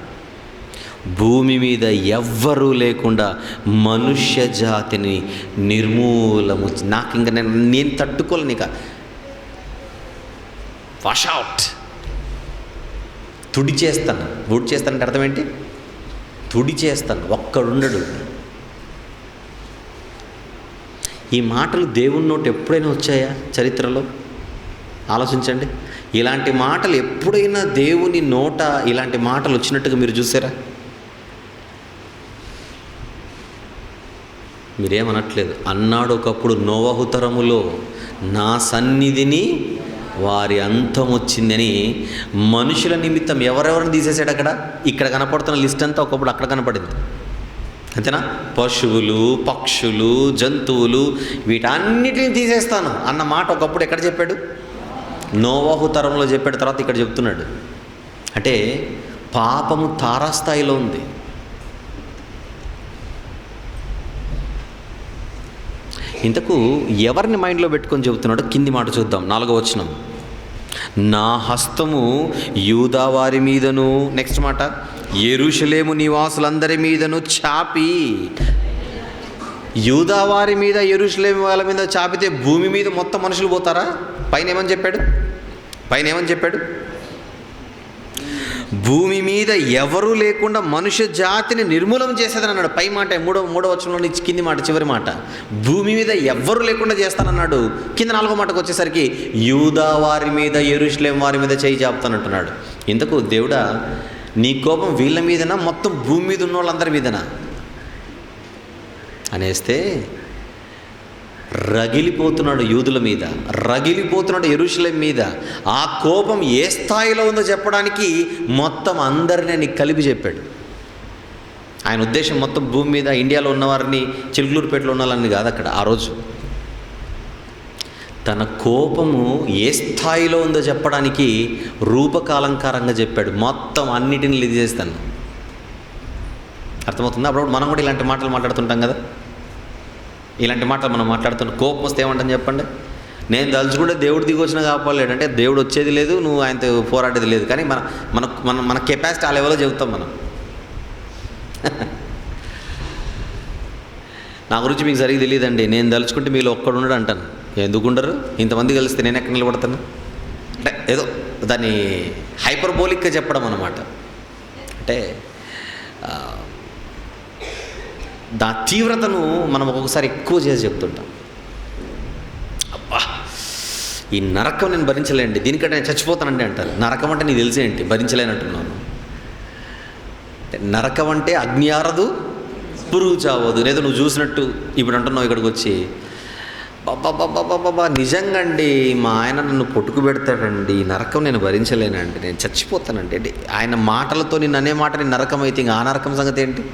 భూమి మీద ఎవ్వరూ లేకుండా మనుష్య జాతిని నిర్మూలము. నాకు ఇంకా నేను తట్టుకోలేను. ఇక వాష్ అవుట్, తుడి చేస్తాను. తుడి చేస్తానంటే అర్థం ఏంటి? తుడి చేస్తాను, ఒక్కడుండడు. ఈ మాటలు దేవుని నోటి ఎప్పుడైనా వచ్చాయా చరిత్రలో? ఆలోచించండి. ఇలాంటి మాటలు ఎప్పుడైనా దేవుని నోట ఇలాంటి మాటలు వచ్చినట్టుగా మీరు చూసారా? మీరేమనట్లేదు. అన్నాడు ఒకప్పుడు నోవహు తరములో నా సన్నిధిని వారి అంతం వచ్చిందని. మనుషుల నిమిత్తం ఎవరెవరిని తీసేసాడు అక్కడ? ఇక్కడ కనపడుతున్న లిస్ట్ అంతా ఒకప్పుడు అక్కడ కనపడింది, అంతేనా? పశువులు, పక్షులు, జంతువులు వీటన్నిటిని తీసేస్తాను అన్న మాట ఒకప్పుడు ఎక్కడ చెప్పాడు? నోవహు తరంలో చెప్పాడు. తర్వాత ఇక్కడ చెప్తున్నాడు. అంటే పాపము తారాస్థాయిలో ఉంది. ఇంతకు ఎవరిని మైండ్లో పెట్టుకొని చెబుతున్నాడో కింది మాట చూద్దాం. 4వ వచనం. నా హస్తము యూదా వారి మీదను, నెక్స్ట్ మాట, యెరూషలేము నివాసులందరి మీదను చాపి. యూదా వారి మీద యెరూషలేము వాళ్ళ మీద చాపితే భూమి మీద మొత్తం మనుషులు పోతారా? పైన ఏమని చెప్పాడు? భూమి మీద ఎవరూ లేకుండా మనుష్య జాతిని నిర్మూలన చేసేదని అన్నాడు. పై మాట మూడో వచనంలో నుంచి కింది మాట, చివరి మాట, భూమి మీద ఎవ్వరూ లేకుండా చేస్తానన్నాడు. కింద 4వ మాటకు వచ్చేసరికి యూదా వారి మీద, యెరూషలేం వారి మీద చేయి చాపుతానంటున్నాడు. ఇంతకు దేవుడా, నీ కోపం వీళ్ళ మీదనా మొత్తం భూమి మీద ఉన్న వాళ్ళందరి మీదనా అనేస్తే రగిలిపోతున్నాడు యూదుల మీద, రగిలిపోతున్నాడు యెరూషలేం మీద. ఆ కోపం ఏ స్థాయిలో ఉందో చెప్పడానికి మొత్తం అందరినీ కలిపి చెప్పాడు. ఆయన ఉద్దేశం మొత్తం భూమి మీద ఇండియాలో ఉన్నవారిని, చిలుకలూరుపేటలో ఉన్న వాళ్ళని కాదు అక్కడ. ఆ రోజు తన కోపము ఏ స్థాయిలో ఉందో చెప్పడానికి రూపకాలంకారంగా చెప్పాడు. మొత్తం అన్నిటిని ఇది చేస్తాను. అర్థమవుతుందా? అప్పుడు మనం కూడా ఇలాంటి మాటలు మాట్లాడుతుంటాం కదా. ఇలాంటి మాటలు మనం మాట్లాడుతున్నాం. కోపం వస్తే ఏమంటాం చెప్పండి? నేను తలుచుకుంటే దేవుడు దిగి వచ్చినా కాపాడలేడు అంటే దేవుడు వచ్చేది లేదు, నువ్వు ఆయనతో పోరాడేది లేదు. కానీ మన కెపాసిటీ ఆ లెవెల్లో చెబుతాం మనం. నా గురించి మీకు సరిగ్గా తెలియదండి, నేను తలుచుకుంటే మీలో ఒక్కడు ఉండడు అంటాను. ఎందుకు ఉండరు? ఇంతమంది కలిస్తే నేను ఎక్కడ నిలబడతాను అంటే ఏదో దాన్ని హైపర్బోలిక్గా చెప్పడం అన్నమాట. అంటే దా తీవ్రతను మనం ఒక్కొక్కసారి ఎక్కువ చేసి చెప్తుంటాం. అబ్బా, ఈ నరకం నేను భరించలేండి, దీనికంటే నేను చచ్చిపోతానండి అంటారు. నరకం అంటే నీకు తెలిసేంటి? భరించలేనంటున్నాను. నరకం అంటే అగ్ని ఆరదు, పురుగు చావదు. లేదా నువ్వు చూసినట్టు ఇప్పుడు అంటున్నావు ఇక్కడికి వచ్చి, బాబా నిజంగా అండి మా ఆయన నన్ను పొట్టుకు పెడతాడండి, నరకం నేను భరించలేనండి, నేను చచ్చిపోతానండి అంటే ఆయన మాటలతో నిన్ను అనే మాట నీ నరకం అయితే ఇంకా ఆ నరకం సంగతి ఏంటి?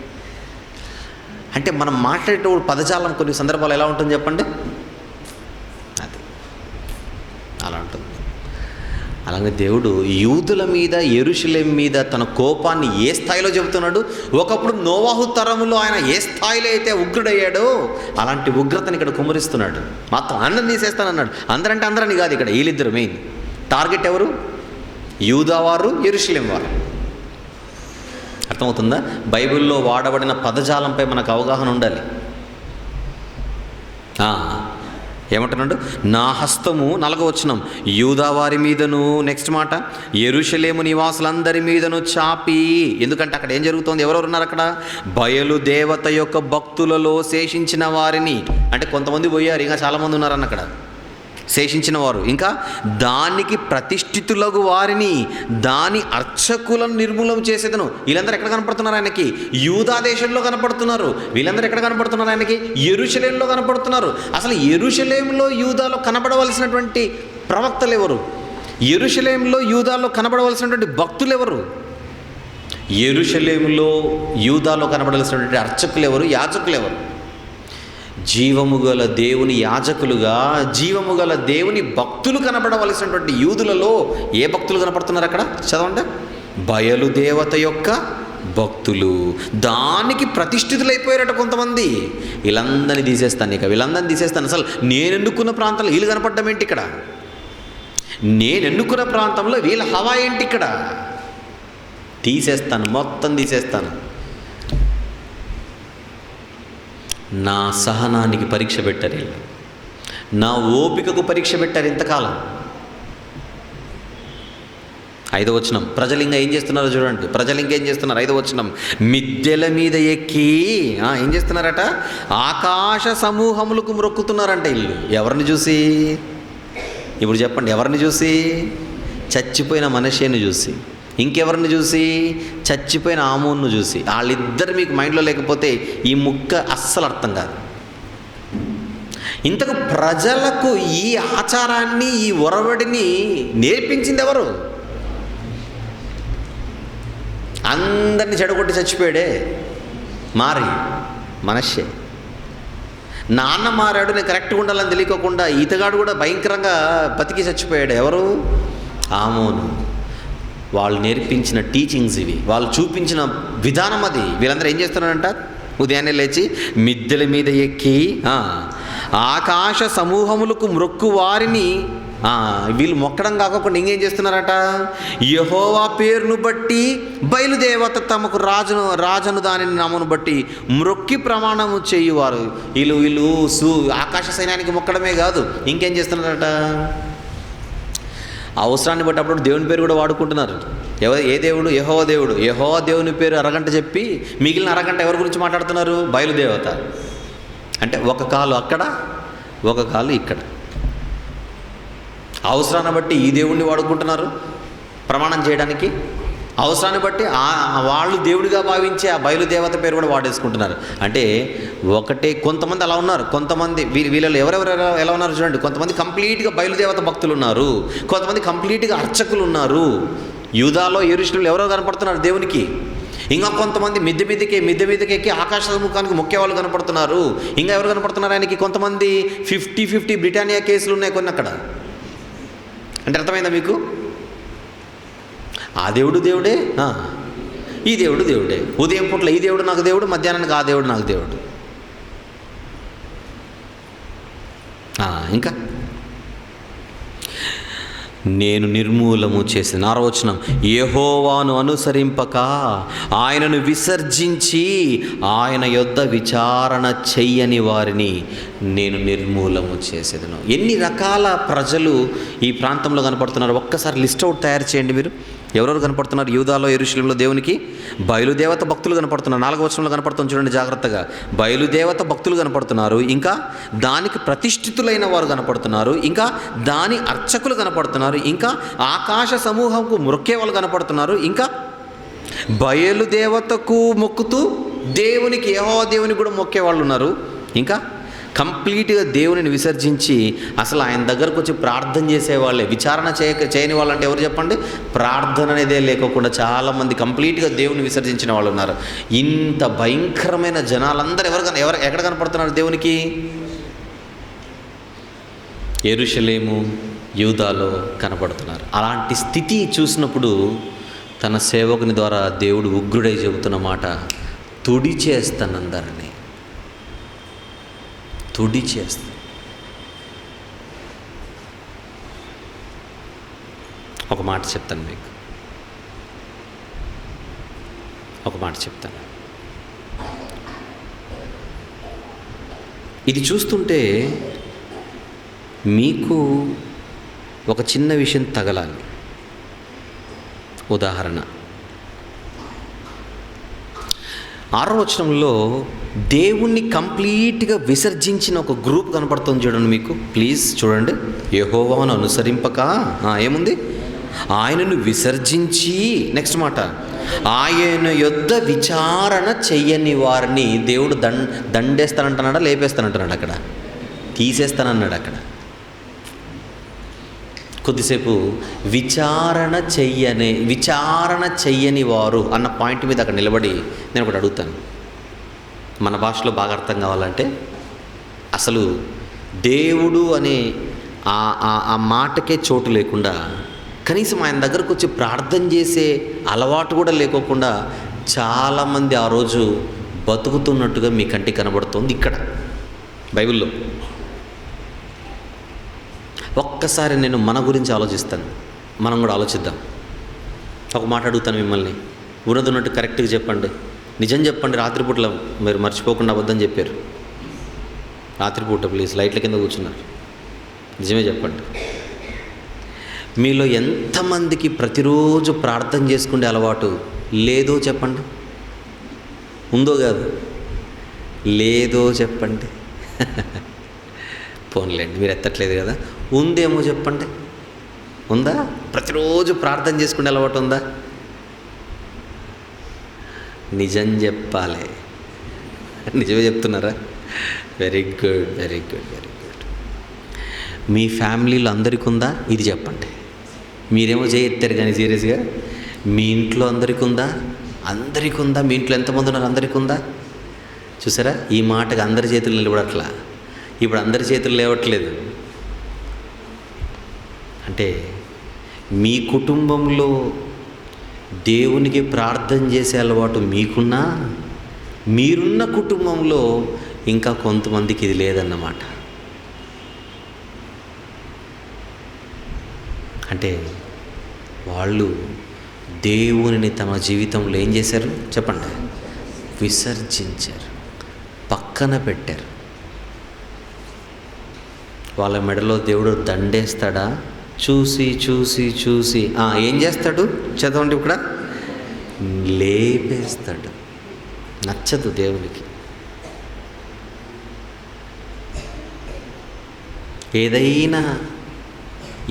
అంటే మనం మాట్లాడేటప్పుడు పదజాలం కొన్ని సందర్భాలు ఎలా ఉంటుంది చెప్పండి? అది అలా ఉంటుంది. అలాగే దేవుడు యూదుల మీద, యెరూషలేం మీద తన కోపాన్ని ఏ స్థాయిలో చెబుతున్నాడు? ఒకప్పుడు నోవాహు తరములో ఆయన ఏ స్థాయిలో అయితే ఉగ్రుడయ్యాడో అలాంటి ఉగ్రతని ఇక్కడ కుమ్మరిస్తున్నాడు. మొత్తం అందరిని తీసేస్తానన్నాడు. అందరంటే అందరని కాదు, ఇక్కడ వీళ్ళిద్దరు మెయిన్ టార్గెట్. ఎవరు? యూదా వారు, యెరూషలేం వారు. అర్థమవుతుందా? బైబిల్లో వాడబడిన పదజాలంపై మనకు అవగాహన ఉండాలి. ఏమంటున్నాడు? నా హస్తము 4వ వచనం యూదా వారి మీదను, నెక్స్ట్ మాట యెరూషలేము నివాసులందరి మీదను చాపి. ఎందుకంటే అక్కడ ఏం జరుగుతోంది? ఎవరెవరు ఉన్నారు అక్కడ? బయలు దేవత యొక్క భక్తులలో శేషించిన వారిని, అంటే కొంతమంది పోయారు, ఇంకా చాలామంది ఉన్నారన్న అక్కడ శేషించిన వారు. ఇంకా దానికి ప్రతిష్ఠితులకు వారిని, దాని అర్చకులను నిర్మూలన చేసేదను. వీళ్ళందరూ ఎక్కడ కనపడుతున్నారు ఆయనకి? యూదా దేశంలో కనపడుతున్నారు. వీళ్ళందరూ ఎక్కడ కనపడుతున్నారు ఆయనకి? యెరూషలేంలో కనపడుతున్నారు. అసలు యెరూషలేంలో, యూదాలో కనపడవలసినటువంటి ప్రవక్తలు ఎవరు? యెరూషలేంలో, యూదాలో కనపడవలసినటువంటి భక్తులు ఎవరు? యెరూషలేంలో, యూదాలో కనపడవలసినటువంటి అర్చకులు ఎవరు? యాజకులు ఎవరు? జీవము గల దేవుని యాజకులుగా, జీవము గల దేవుని భక్తులు కనపడవలసినటువంటి యూదులలో ఏ భక్తులు కనపడుతున్నారు అక్కడ? చదవండి. బయలు దేవత యొక్క భక్తులు, దానికి ప్రతిష్ఠితులైపోయారట కొంతమంది. వీళ్ళందరినీ తీసేస్తాను, ఇక వీళ్ళందరినీ తీసేస్తాను. అసలు నేను ఎన్నుకున్న ప్రాంతంలో వీళ్ళు కనపడడం ఏంటి ఇక్కడ? నేను ఎన్నుకున్న ప్రాంతంలో వీళ్ళ హవా ఏంటి ఇక్కడ? తీసేస్తాను, మొత్తం తీసేస్తాను. నా సహనానికి పరీక్ష పెట్టారు, నా ఓపికకు పరీక్ష పెట్టారు ఇంతకాలం. 5వ వచనం, ప్రజలు ఇంకా ఏం చేస్తున్నారో చూడండి. ప్రజలు ఇంకేం చేస్తున్నారు? 5వ వచనం, మిద్దెల మీద ఎక్కి ఏం చేస్తున్నారట? ఆకాశ సమూహములకు మ్రొక్కుతున్నారంట. ఇల్లు ఎవరిని చూసి? ఇప్పుడు చెప్పండి, ఎవరిని చూసి? చచ్చిపోయిన మనిషిని చూసి. ఇంకెవరిని చూసి? చచ్చిపోయిన ఆమోన్ను చూసి. వాళ్ళిద్దరు మీకు మైండ్లో లేకపోతే ఈ ముక్క అస్సలు అర్థం కాదు. ఇంతకు ప్రజలకు ఈ ఆచారాన్ని, ఈ ఒరవడిని నేర్పించింది ఎవరు? అందరిని చెడగొట్టి చచ్చిపోయాడే మారి మనషే. నాన్న మారాడు, నేను కరెక్ట్గా ఉండాలని తెలియకోకుండా ఈతగాడు కూడా భయంకరంగా బతికి చచ్చిపోయాడు. ఎవరు? ఆమోను. వాళ్ళు నేర్పించిన టీచింగ్స్ ఇవి, వాళ్ళు చూపించిన విధానం అది. వీళ్ళందరూ ఏం చేస్తున్నారంట? ఉదయాన్నే లేచి మిద్దెల మీద ఎక్కి ఆకాశ సమూహములకు మ్రొక్కు వారిని, వీళ్ళు మొక్కడం కాకుండా ఇంకేం చేస్తున్నారట? యెహోవా పేరును బట్టి బయలుదేవత తమకు రాజను దానిని నామను బట్టి మ్రొక్కి ప్రమాణము చేయువారు. వీళ్ళు ఆకాశ సైన్యానికి మొక్కడమే కాదు, ఇంకేం చేస్తున్నారట? అవసరాన్ని బట్టి అప్పుడు దేవుని పేరు కూడా వాడుకుంటున్నారు. ఏ దేవుడు? యెహోవా దేవుడు. యెహోవా దేవుని పేరు అరగంట చెప్పి మిగిలిన అరగంట ఎవరి గురించి మాట్లాడుతున్నారు? బయలుదేవత. అంటే ఒక కాలు అక్కడ, ఒక కాలు ఇక్కడ. అవసరాన్ని బట్టి ఈ దేవుణ్ణి వాడుకుంటున్నారు ప్రమాణం చేయడానికి, అవసరాన్ని బట్టి వాళ్ళు దేవుడిగా భావించే ఆ బయలుదేవత పేరు కూడా వాడేసుకుంటున్నారు. అంటే ఒకటే, కొంతమంది అలా ఉన్నారు. కొంతమంది వీళ్ళలో ఎవరెవరు ఎలా ఉన్నారు చూడండి. కొంతమంది కంప్లీట్గా బయలుదేవత భక్తులు ఉన్నారు, కొంతమంది కంప్లీట్గా అర్చకులు ఉన్నారు. యూదాలో యెరూషలేములో ఎవరో కనపడుతున్నారు దేవునికి. ఇంకా కొంతమంది మిద్దె మీదకి ఎక్కి ఆకాశ ముఖానికి మొక్కే వాళ్ళు కనపడుతున్నారు. ఇంకా ఎవరు కనపడుతున్నారు ఆయనకి? కొంతమంది 50-50 బ్రిటానియా కేసులు ఉన్నాయి కొన్ని అక్కడ. అంటే అర్థమైందా మీకు? ఆ దేవుడు దేవుడే, ఈ దేవుడు దేవుడే. ఉదయం పూట్ల ఈ దేవుడు నాకు దేవుడు, మధ్యాహ్నానికి ఆ దేవుడు నాకు దేవుడు. ఇంకా నేను నిర్మూలము చేసిన 6వ వచనం, యెహోవాను అనుసరింపక ఆయనను విసర్జించి ఆయన యొద్ద విచారణ చెయ్యని వారిని నేను నిర్మూలము చేసేదను. ఎన్ని రకాల ప్రజలు ఈ ప్రాంతంలో కనపడుతున్నారు ఒక్కసారి లిస్ట్ అవుట్ తయారు చేయండి మీరు. ఎవరెవరు కనపడుతున్నారు? యూదాలో యెరూషలేములో దేవునికి బయలుదేవత భక్తులు కనపడుతున్నారు. 4వ వచనంలో కనపడుతుంది చూడండి జాగ్రత్తగా. బయలుదేవత భక్తులు కనపడుతున్నారు, ఇంకా దానికి ప్రతిష్ఠితులైన వారు కనపడుతున్నారు, ఇంకా దాని అర్చకులు కనపడుతున్నారు, ఇంకా ఆకాశ సమూహంకు మొక్కే వాళ్ళు కనపడుతున్నారు, ఇంకా బయలుదేవతకు మొక్కుతూ దేవునికి, యెహోవా దేవునికి కూడా మొక్కే వాళ్ళు ఉన్నారు, ఇంకా కంప్లీట్గా దేవునిని విసర్జించి అసలు ఆయన దగ్గరకు వచ్చి ప్రార్థన చేసేవాళ్ళే. విచారణ చేయని వాళ్ళు అంటే ఎవరు చెప్పండి? ప్రార్థన అనేదే లేకోకుండా చాలామంది కంప్లీట్గా దేవుని విసర్జించిన వాళ్ళు ఉన్నారు. ఇంత భయంకరమైన జనాలందరూ ఎక్కడ కనపడుతున్నారు దేవునికి? యెరూషలేము, యూదాలో కనపడుతున్నారు. అలాంటి స్థితి చూసినప్పుడు తన సేవకుని ద్వారా దేవుడు ఉగ్రుడై చెబుతున్న మాట, తుడి చేస్తానందరినీ, తుడి చేస్తా. ఒక మాట చెప్తాను మీకు, ఒక మాట చెప్తాను. ఇది చూస్తుంటే మీకు ఒక చిన్న విషయం తగలాలి. ఉదాహరణ, 6వ వచనంలో దేవుణ్ణి కంప్లీట్గా విసర్జించిన ఒక గ్రూప్ కనపడుతుంది చూడండి మీకు. ప్లీజ్ చూడండి. యెహోవాను అనుసరింపక ఏముంది? ఆయనను విసర్జించి, నెక్స్ట్ మాట, ఆయన యొద్ద విచారణ చెయ్యని వారిని దేవుడు దండేస్తానంటున్నాడా, లేపేస్తానంటున్నాడు? అక్కడ తీసేస్తానన్నాడు. అక్కడ కొద్దిసేపు విచారణ చెయ్యని వారు అన్న పాయింట్ మీద అక్కడ నిలబడి నేను ఒకటి అడుగుతాను. మన భాషలో బాగా అర్థం కావాలంటే, అసలు దేవుడు అనే ఆ మాటకే చోటు లేకుండా, కనీసం ఆయన దగ్గరకు వచ్చి ప్రార్థన చేసే అలవాటు కూడా లేకోకుండా చాలామంది ఆ రోజు బతుకుతున్నట్టుగా మీ కంటికి కనబడుతుంది ఇక్కడ బైబిల్లో. ఒక్కసారి నేను మన గురించి ఆలోచిస్తాను, మనం కూడా ఆలోచిద్దాం. ఒక మాట అడుగుతాను మిమ్మల్ని, ఉన్నట్టు కరెక్ట్గా చెప్పండి, నిజం చెప్పండి. రాత్రిపూటలో మీరు మర్చిపోకుండా అబద్ధం చెప్పారు. రాత్రిపూట ప్లీజ్ లైట్ల కింద కూర్చున్నారు, నిజమే చెప్పండి. మీలో ఎంతమందికి ప్రతిరోజు ప్రార్థన చేసుకునే అలవాటు లేదో చెప్పండి. ఉందో కాదు, లేదో చెప్పండి. పోన్లేండి, మీరు ఎత్తట్లేదు కదా. ఉందేమో చెప్పండి. ఉందా? ప్రతిరోజు ప్రార్థన చేసుకునే అలవాటు ఉందా? నిజం చెప్పాలి. నిజమే చెప్తున్నారా? Very good, very good, very good. మీ ఫ్యామిలీలో అందరికీ ఉందా? ఇది చెప్పండి. మీరేమో చేయెత్తారు కానీ సీరియస్గా. మీ ఇంట్లో అందరికీ ఉందా? అందరికీ ఉందా? మీ ఇంట్లో ఎంతమంది ఉన్నారు? అందరికీ ఉందా? చూసారా, ఈ మాటకి అందరి చేతులు నిలబడట్లా. ఇప్పుడు అందరి చేతులు లేవట్లేదు. అంటే మీ కుటుంబంలో దేవునికి ప్రార్థన చేసే అలవాటు మీకున్నా, మీరున్న కుటుంబంలో ఇంకా కొంతమందికి ఇది లేదన్నమాట. అంటే వాళ్ళు దేవునిని తమ జీవితంలో ఏం చేశారు చెప్పండి? విసర్జించారు, పక్కన పెట్టారు. వాళ్ళ మెడలో దేవుడు దండేస్తాడా? చూసి చూసి చూసి ఏం చేస్తాడు చదవండి ఇక్కడ, లేపేస్తాడు. నచ్చదు దేవునికి.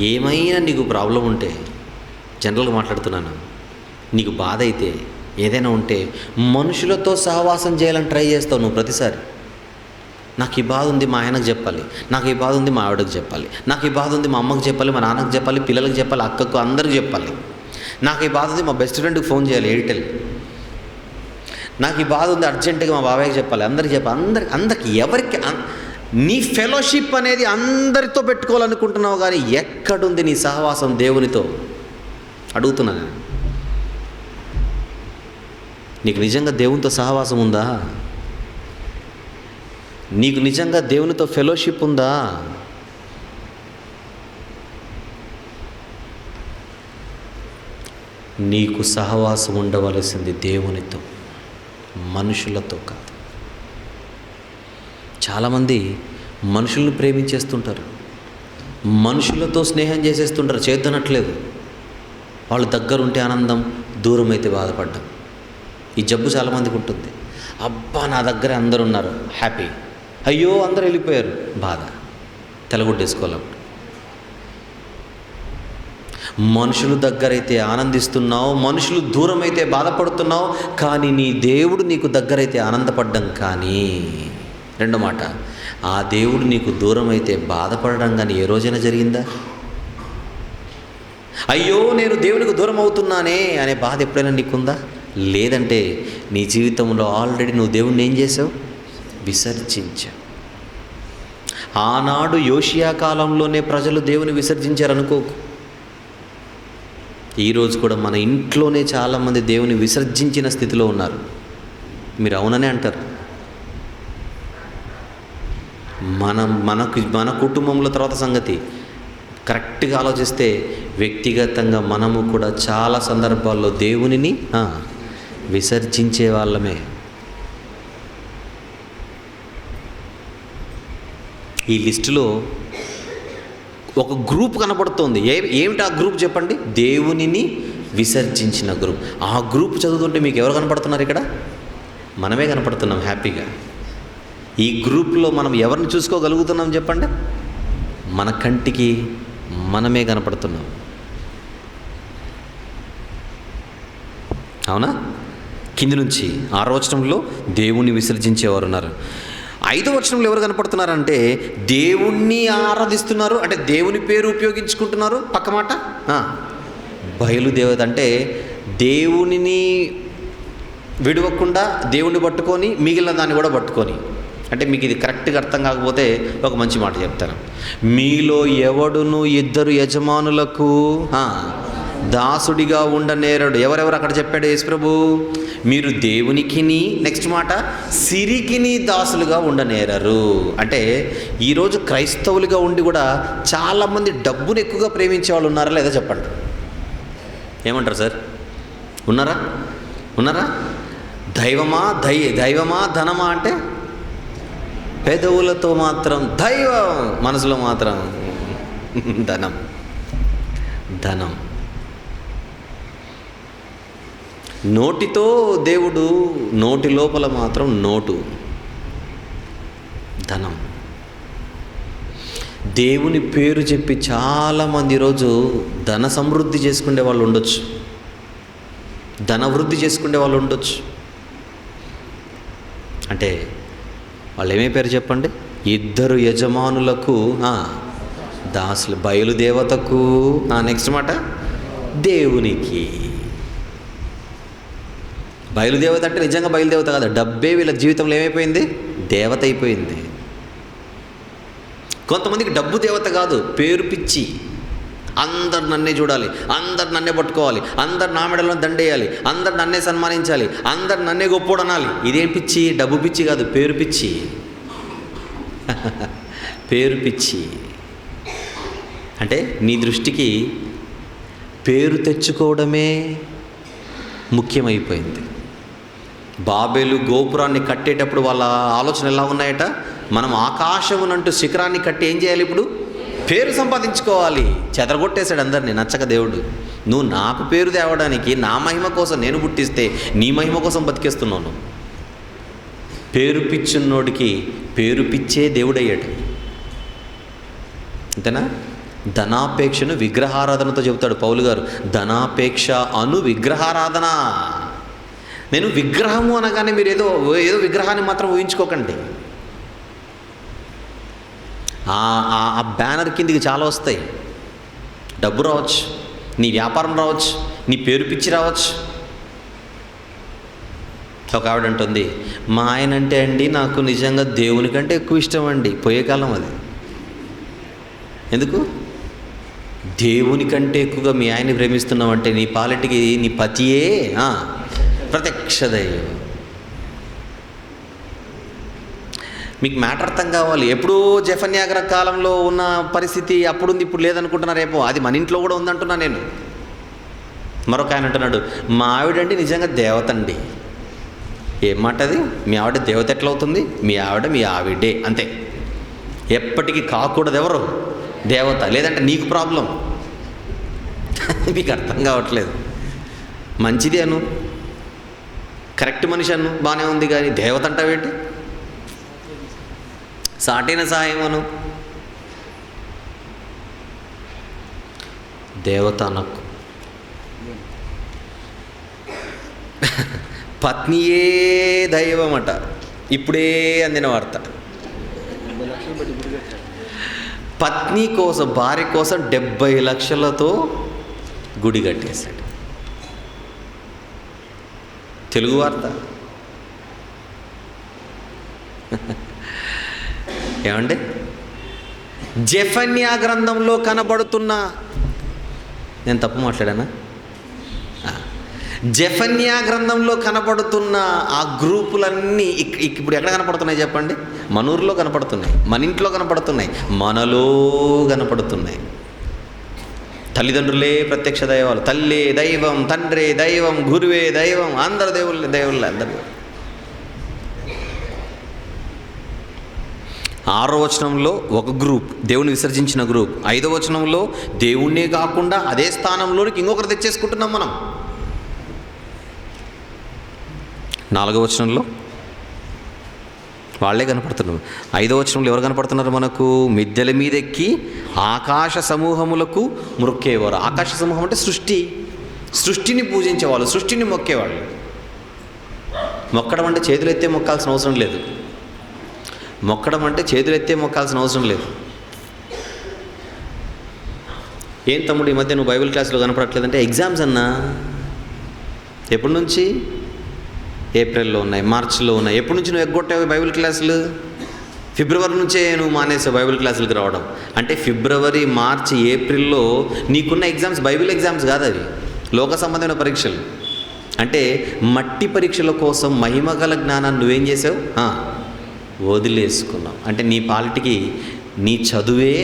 ఏమైనా నీకు ప్రాబ్లం ఉంటే, జనరల్గా మాట్లాడుతున్నాను, నీకు బాధ అయితే ఏదైనా ఉంటే మనుషులతో సహవాసం చేయాలని ట్రై చేస్తావు నువ్వు ప్రతిసారి. నాకు ఈ బాధ ఉంది మా ఆయనకు చెప్పాలి, నాకు ఈ బాధ ఉంది మా ఆవిడకి చెప్పాలి, నాకు ఈ బాధ ఉంది మా అమ్మకి చెప్పాలి, మా నాన్నకు చెప్పాలి, పిల్లలకు చెప్పాలి, అక్కకు, అందరికి చెప్పాలి. నాకు ఈ బాధ ఉంది మా బెస్ట్ ఫ్రెండ్కి ఫోన్ చేయాలి, ఎయిర్టెల్. నాకు ఈ బాధ ఉంది అర్జెంటుగా మా బాబాయ్కి చెప్పాలి, అందరికి చెప్పాలి, అందరికి ఎవరికి. నీ ఫెలోషిప్ అనేది అందరితో పెట్టుకోవాలనుకుంటున్నావు, కానీ ఎక్కడుంది నీ సహవాసం దేవునితో అడుగుతున్నా నేను. నీకు నిజంగా దేవునితో సహవాసం ఉందా? నీకు నిజంగా దేవునితో ఫెలోషిప్ ఉందా? నీకు సహవాసం ఉండవలసింది దేవునితో, మనుషులతో కాదు. చాలామంది మనుషులను ప్రేమించేస్తుంటారు, మనుషులతో స్నేహం చేసేస్తుంటారు. చేద్దనట్లేదు, వాళ్ళు దగ్గరుంటే ఆనందం, దూరం అయితే బాధపడ్డం. ఈ జబ్బు చాలామందికి ఉంటుంది. అబ్బా నా దగ్గర అందరు ఉన్నారు, హ్యాపీ. అయ్యో అందరూ వెళ్ళిపోయారు, బాధ. తెలగొట్టేసుకోవాలి. మనుషులు దగ్గరైతే ఆనందిస్తున్నావు, మనుషులు దూరం అయితే బాధపడుతున్నావు, కానీ నీ దేవుడు నీకు దగ్గరైతే ఆనందపడ్డం. కానీ రెండో మాట, ఆ దేవుడు నీకు దూరం అయితే బాధపడడం కానీ ఏ రోజైనా జరిగిందా? అయ్యో నేను దేవునికి దూరం అవుతున్నానే అనే బాధ ఎప్పుడైనా నీకుందా? లేదంటే నీ జీవితంలో ఆల్రెడీ నువ్వు దేవుణ్ణి ఏం చేసావు? విసర్జించావు. ఆనాడు యోషియా కాలంలోనే ప్రజలు దేవుని విసర్జించారు అనుకోకు. ఈరోజు కూడా మన ఇంట్లోనే చాలామంది దేవుని విసర్జించిన స్థితిలో ఉన్నారు. మీరు అవుననే అంటారు. మన కుటుంబంలో తర్వాత సంగతి. కరెక్ట్గా ఆలోచిస్తే వ్యక్తిగతంగా మనము కూడా చాలా సందర్భాల్లో దేవునిని విసర్జించే వాళ్ళమే. ఈ లిస్టులో ఒక గ్రూప్ కనపడుతోంది. ఏమిటి ఆ గ్రూప్ చెప్పండి? దేవునిని విసర్జించిన గ్రూప్. ఆ గ్రూప్ చదువుతుంటే మీకు ఎవరు కనపడుతున్నారు? ఇక్కడ మనమే కనపడుతున్నాం హ్యాపీగా. ఈ గ్రూప్లో మనం ఎవరిని చూసుకోగలుగుతున్నాం చెప్పండి? మన కంటికి మనమే కనపడుతున్నాం. అవునా? కింది నుంచి 6వ వచనంలో దేవుణ్ణి విసర్జించేవారు ఉన్నారు. 5వ వచనంలో ఎవరు కనపడుతున్నారంటే దేవుణ్ణి ఆరాధిస్తున్నారు, అంటే దేవుని పేరు ఉపయోగించుకుంటున్నారు. పక్క మాట బయలుదేవత, అంటే దేవునిని విడవకుండా దేవుణ్ణి పట్టుకొని మిగిలిన దాన్ని కూడా పట్టుకొని. అంటే మీకు ఇది కరెక్ట్గా అర్థం కాకపోతే ఒక మంచి మాట చెప్తాను. మీలో ఎవడును 2 యజమానులకు దాసుడిగా ఉండనేరడు. ఎవరెవరు అక్కడ చెప్పాడు యేసుప్రభు? మీరు దేవునికిని, నెక్స్ట్ మాట, సిరికిని దాసులుగా ఉండనేరరు. అంటే ఈరోజు క్రైస్తవులుగా ఉండి కూడా చాలామంది డబ్బును ఎక్కువగా ప్రేమించే వాళ్ళు ఉన్నారా లేదా చెప్పండి? ఏమంటారు సార్? ఉన్నారా? దైవమా ధనమా అంటే పెదవులతో మాత్రం దైవం, మనసులో మాత్రం ధనం. నోటితో దేవుడు, నోటి లోపల మాత్రం నోటు, ధనం. దేవుని పేరు చెప్పి చాలామంది ఈరోజు ధన సమృద్ధి చేసుకునే వాళ్ళు ఉండొచ్చు, ధనవృద్ధి చేసుకునే వాళ్ళు ఉండొచ్చు. అంటే వాళ్ళు ఏమే పేరు చెప్పండి? 2 యజమానులకు దాసులు. బయలుదేవతకు, నెక్స్ట్ మాట, దేవునికి. బయలుదేవత అంటే నిజంగా బయలుదేవత కాదు, డబ్బే వీళ్ళ జీవితంలో ఏమైపోయింది? దేవత అయిపోయింది. కొంతమందికి డబ్బు దేవత కాదు, పేరు పిచ్చి. అందరు నన్నే చూడాలి, అందరు నన్నే పట్టుకోవాలి, అందరు నా మెడలో దండేయాలి, అందరు నన్నే సన్మానించాలి, అందరు నన్నే గొప్పోడు అనాలి. ఇదేం పిచ్చి? డబ్బు పిచ్చి కాదు, పేరు పిచ్చి. పేరు పిచ్చి అంటే నీ దృష్టికి పేరు తెచ్చుకోవడమే ముఖ్యమైపోయింది. బాబేలు గోపురాన్ని కట్టేటప్పుడు వాళ్ళ ఆలోచన ఎలా ఉన్నాయట? మనం ఆకాశమునంటూ శిఖరాన్ని కట్టి ఏం చేయాలి? ఇప్పుడు పేరు సంపాదించుకోవాలి. చెదరగొట్టేశాడు అందరినీ నచ్చక దేవుడు. నువ్వు నాకు పేరు తేవడానికి, నా మహిమ కోసం నేను పుట్టిస్తే నీ మహిమ కోసం బతికేస్తున్నాను. పేరు పిచ్చున్నోడికి పేరు పిచ్చే దేవుడయ్యాడు. అంతేనా? ధనాపేక్షను విగ్రహారాధనతో చెబుతాడు పౌలు గారు. ధనాపేక్ష అను విగ్రహారాధన. నేను విగ్రహము అనగానే మీరు ఏదో విగ్రహాన్ని మాత్రం ఊహించుకోకండి. ఆ బ్యానర్ కిందికి చాలా వస్తాయి. డబ్బు రావచ్చు, నీ వ్యాపారం రావచ్చు, నీ పేరు పిచ్చి రావచ్చు. ఒక ఆవిడ అంటుంది, మా ఆయన అంటే అండి నాకు నిజంగా దేవుని కంటే ఎక్కువ ఇష్టం అండి. పోయే కాలం అది. ఎందుకు? దేవుని కంటే ఎక్కువగా మీ ఆయన్ని ప్రేమిస్తున్నావంటే నీ పాలిటికి నీ పతియే ప్రత్యక్ష దైవం. మీకు మ్యాటర్ అర్థం కావాలి. ఎప్పుడూ జెఫన్యాగర కాలంలో ఉన్న పరిస్థితి అప్పుడుంది, ఇప్పుడు లేదనుకుంటున్నారేమో. అది మన ఇంట్లో కూడా ఉందంటున్నా నేను. మరొక ఆయన అంటున్నాడు, మా ఆవిడండి నిజంగా దేవత అండి. ఏం మాట అది? మీ ఆవిడ దేవత ఎట్లా అవుతుంది? మీ ఆవిడ మీ ఆవిడే అంతే. ఎప్పటికీ కాకూడదు ఎవరు? దేవత. లేదంటే నీకు ప్రాబ్లం. మీకు అర్థం కావట్లేదు. మంచిది అను, కరెక్ట్ మనిషి అను, బాగానే ఉంది. కానీ దేవత అంటావేంటి? సాటైన సహాయం అను, దేవత అనకు. పత్నియే దైవం అట. ఇప్పుడే అందిన వార్త. పత్ని కోసం, భార్య కోసం 70 లక్షలతో గుడి కట్టేశాడు. తెలుగు వార్త. ఏమండి? జెఫన్యా గ్రంథంలో కనబడుతున్న, నేను తప్పు మాట్లాడానా? జెఫన్యా గ్రంథంలో కనపడుతున్న ఆ గ్రూపులన్నీ ఇప్పుడు ఎక్కడ కనపడుతున్నాయి చెప్పండి? మన ఊరిలో కనపడుతున్నాయి, మన ఇంట్లో కనపడుతున్నాయి, మనలో కనపడుతున్నాయి. తల్లిదండ్రులే ప్రత్యక్ష దైవాలు. తల్లే దైవం, తండ్రే దైవం, గురువే దైవం, అందరు దేవుళ్ళే అందరు. 6వ వచనంలో ఒక గ్రూప్, దేవుని విసర్జించిన గ్రూప్. 5వ వచనంలో దేవుణ్ణే కాకుండా అదే స్థానంలోనికి ఇంకొకరు తెచ్చేసుకుంటున్నాం మనం. 4వ వచనంలో వాళ్ళే కనపడుతున్నారు. 5వ వచనంలో ఎవరు కనపడుతున్నారు మనకు? మిద్దెల మీద ఎక్కి ఆకాశ సమూహములకు మొక్కేవారు. ఆకాశ సమూహం అంటే సృష్టిని పూజించేవాళ్ళు, సృష్టిని మొక్కేవాళ్ళు. మొక్కడం అంటే చేతులు ఎత్తే మొక్కాల్సిన అవసరం లేదు. మొక్కడం అంటే చేతులు ఎత్తే మొక్కాల్సిన అవసరం లేదు. ఏం తమ్ముడు ఈ మధ్య నువ్వు బైబిల్ క్లాసులో కనపడట్లేదంటే, ఎగ్జామ్స్ అన్నా. ఎప్పటి నుంచి? ఏప్రిల్లో ఉన్నాయి, మార్చిలో ఉన్నాయి. ఎప్పటి నుంచి నువ్వు ఎగ్గొట్టావు బైబిల్ క్లాసులు? ఫిబ్రవరి నుంచే నువ్వు మానేసావు బైబిల్ క్లాసులకు రావడం. అంటే ఫిబ్రవరి, మార్చి, ఏప్రిల్లో నీకున్న ఎగ్జామ్స్ బైబిల్ ఎగ్జామ్స్ కాదు, అవి లోక సంబంధమైన పరీక్షలు. అంటే మట్టి పరీక్షల కోసం మహిమగల జ్ఞానాన్ని నువ్వేం చేసావు? వదిలేసుకున్నావు. అంటే నీ పాలిటికి నీ చదువే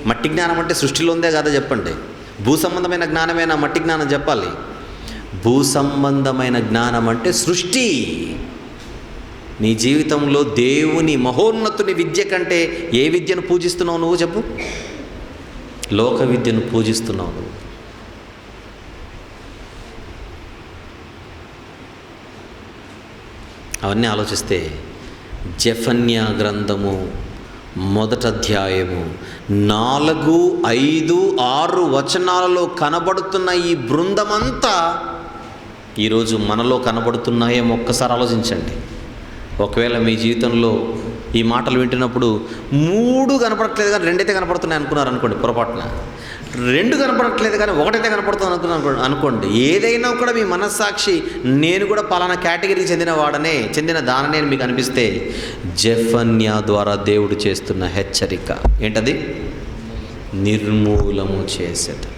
మట్టి జ్ఞానం. అంటే సృష్టిలో ఉందే కదా చెప్పండి. భూ సంబంధమైన జ్ఞానమేనా మట్టి జ్ఞానం చెప్పాలి? భూ సంబంధమైన జ్ఞానం అంటే సృష్టి. నీ జీవితంలో దేవుని మహోన్నతుని విద్య కంటే ఏ విద్యను పూజిస్తున్నావు నువ్వు చెప్పు? లోక విద్యను పూజిస్తున్నావు నువ్వు. అవన్నీ ఆలోచిస్తే జెఫన్యా గ్రంథము 1వ అధ్యాయము 4, 5, 6 వచనాలలో కనబడుతున్న ఈ బృందమంతా ఈరోజు మనలో కనబడుతున్నాయేమో ఒక్కసారి ఆలోచించండి. ఒకవేళ మీ జీవితంలో ఈ మాటలు వింటున్నప్పుడు 3 కనపడట్లేదు కానీ 2 అయితే కనపడుతున్నాయి అనుకున్నారు అనుకోండి, పొరపాటున 2 కనపడట్లేదు కానీ 1 అయితే కనపడుతుంది అనుకోండి. ఏదైనా కూడా మీ మనస్సాక్షి నేను కూడా పలానా కేటగిరీకి చెందిన దాననే మీకు అనిపిస్తే జెఫన్యా ద్వారా దేవుడు చేస్తున్న హెచ్చరిక ఏంటది? నిర్మూలము చేసేది.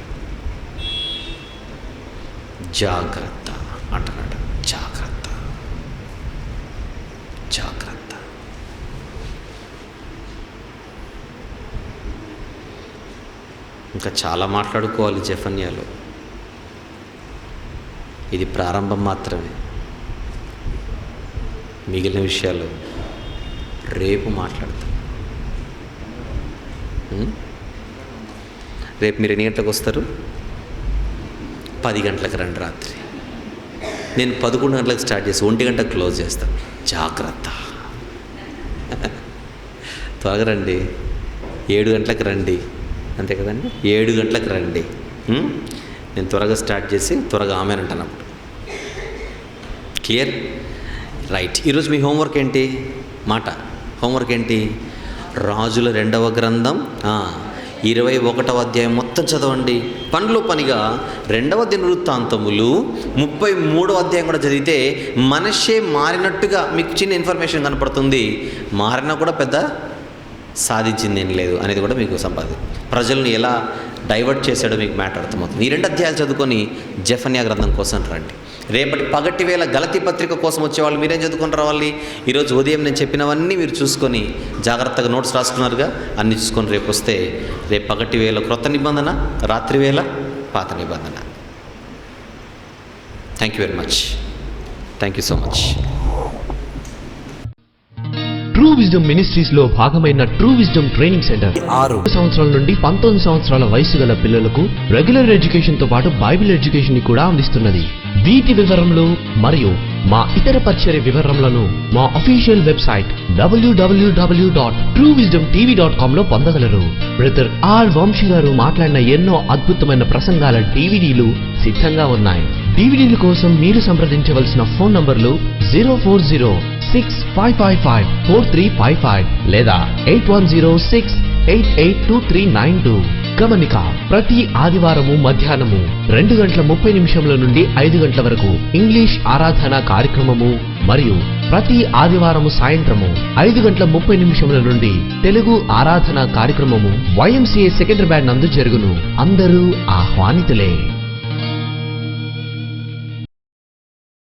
జాగ్రత్త అంటున్నాడు. జాగ్రత్త. ఇంకా చాలా మాట్లాడుకోవాలి జెఫన్యాలో. ఇది ప్రారంభం మాత్రమే. మిగిలిన విషయాలు రేపు మాట్లాడతాం. రేపు మీరు ఎన్ని గంటలకు వస్తారు? 10 గంటలకు రండి రాత్రి. నేను 11 గంటలకు స్టార్ట్ చేసి 1 గంటకు క్లోజ్ చేస్తాను. జాగ్రత్త. త్వరగా రండి. 7 గంటలకు రండి, అంతే కదండి? 7 గంటలకు రండి. నేను త్వరగా స్టార్ట్ చేసి త్వరగా ఆమెనంటాను అప్పుడు. క్లియర్? రైట్. ఈరోజు మీ హోంవర్క్ ఏంటి? హోంవర్క్ ఏంటి? రాజుల 2వ గ్రంథం 21వ అధ్యాయం మొత్తం చదవండి. పనిలో పనిగా 2వ దినవృత్తాంతములు 33వ అధ్యాయం కూడా చదివితే మనషే మారినట్టుగా మీకు చిన్న ఇన్ఫర్మేషన్ కనపడుతుంది. మారినా కూడా పెద్ద సాధించింది ఏం లేదు అనేది కూడా మీకు ప్రజల్ని ఎలా డైవర్ట్ చేశాడో మీకు మ్యాటర్ అర్థమవుతుంది. ఈ 2 అధ్యాయాలు చదువుకొని జెఫన్యా గ్రంథం కోసం రండి. రేపటి పగటి వేళ గలతీ పత్రిక కోసం వచ్చేవాళ్ళు మీరేం చదువుకొని రావాలి? ఈరోజు ఉదయం నేను చెప్పినవన్నీ మీరు చూసుకొని జాగ్రత్తగా నోట్స్ రాసుకున్నారుగా, అన్నీ చూసుకొని రేపు వస్తే రేపు పగటి వేళ క్రొత్త నిబంధన, రాత్రి వేళ పాత నిబంధన. Thank you very much. Thank you so much. True wisdom ministries లో భాగమైన ట్రూ విజ్డమ్ ట్రైనింగ్ సెంటర్ 6 సంవత్సరాల నుండి 19 సంవత్సరాల వయసు గల పిల్లలకు రెగ్యులర్ ఎడ్యుకేషన్ తో పాటు బైబిల్ ఎడ్యుకేషన్ ని కూడా అందిస్తున్నది. వీటి వివరములు మరియు మా ఇతర పరిచర్య వివరములను మా అఫీషియల్ వెబ్సైట్ www.truewisdomtv.com లో పొందగలరు. బ్రదర్ ఆర్ వంశీ గారు మాట్లాడిన ఎన్నో అద్భుతమైన ప్రసంగాల డివిడీలు సిద్ధంగా ఉన్నాయి. డివిడీల కోసం మీరు సంప్రదించవలసిన ఫోన్ నంబర్లు 04065554355 లేదా 8106882392. గమనిక: ప్రతి ఆదివారము మధ్యాహ్నము 2:30 నుండి 5 గంటల వరకు ఇంగ్లీష్ ఆరాధన కార్యక్రమము మరియు ప్రతి ఆదివారము సాయంత్రము 5:30 నుండి తెలుగు ఆరాధన కార్యక్రమము YMCA సెకండరీ బ్యాండ్ నందు జరుగును. అందరూ ఆహ్వానితులే.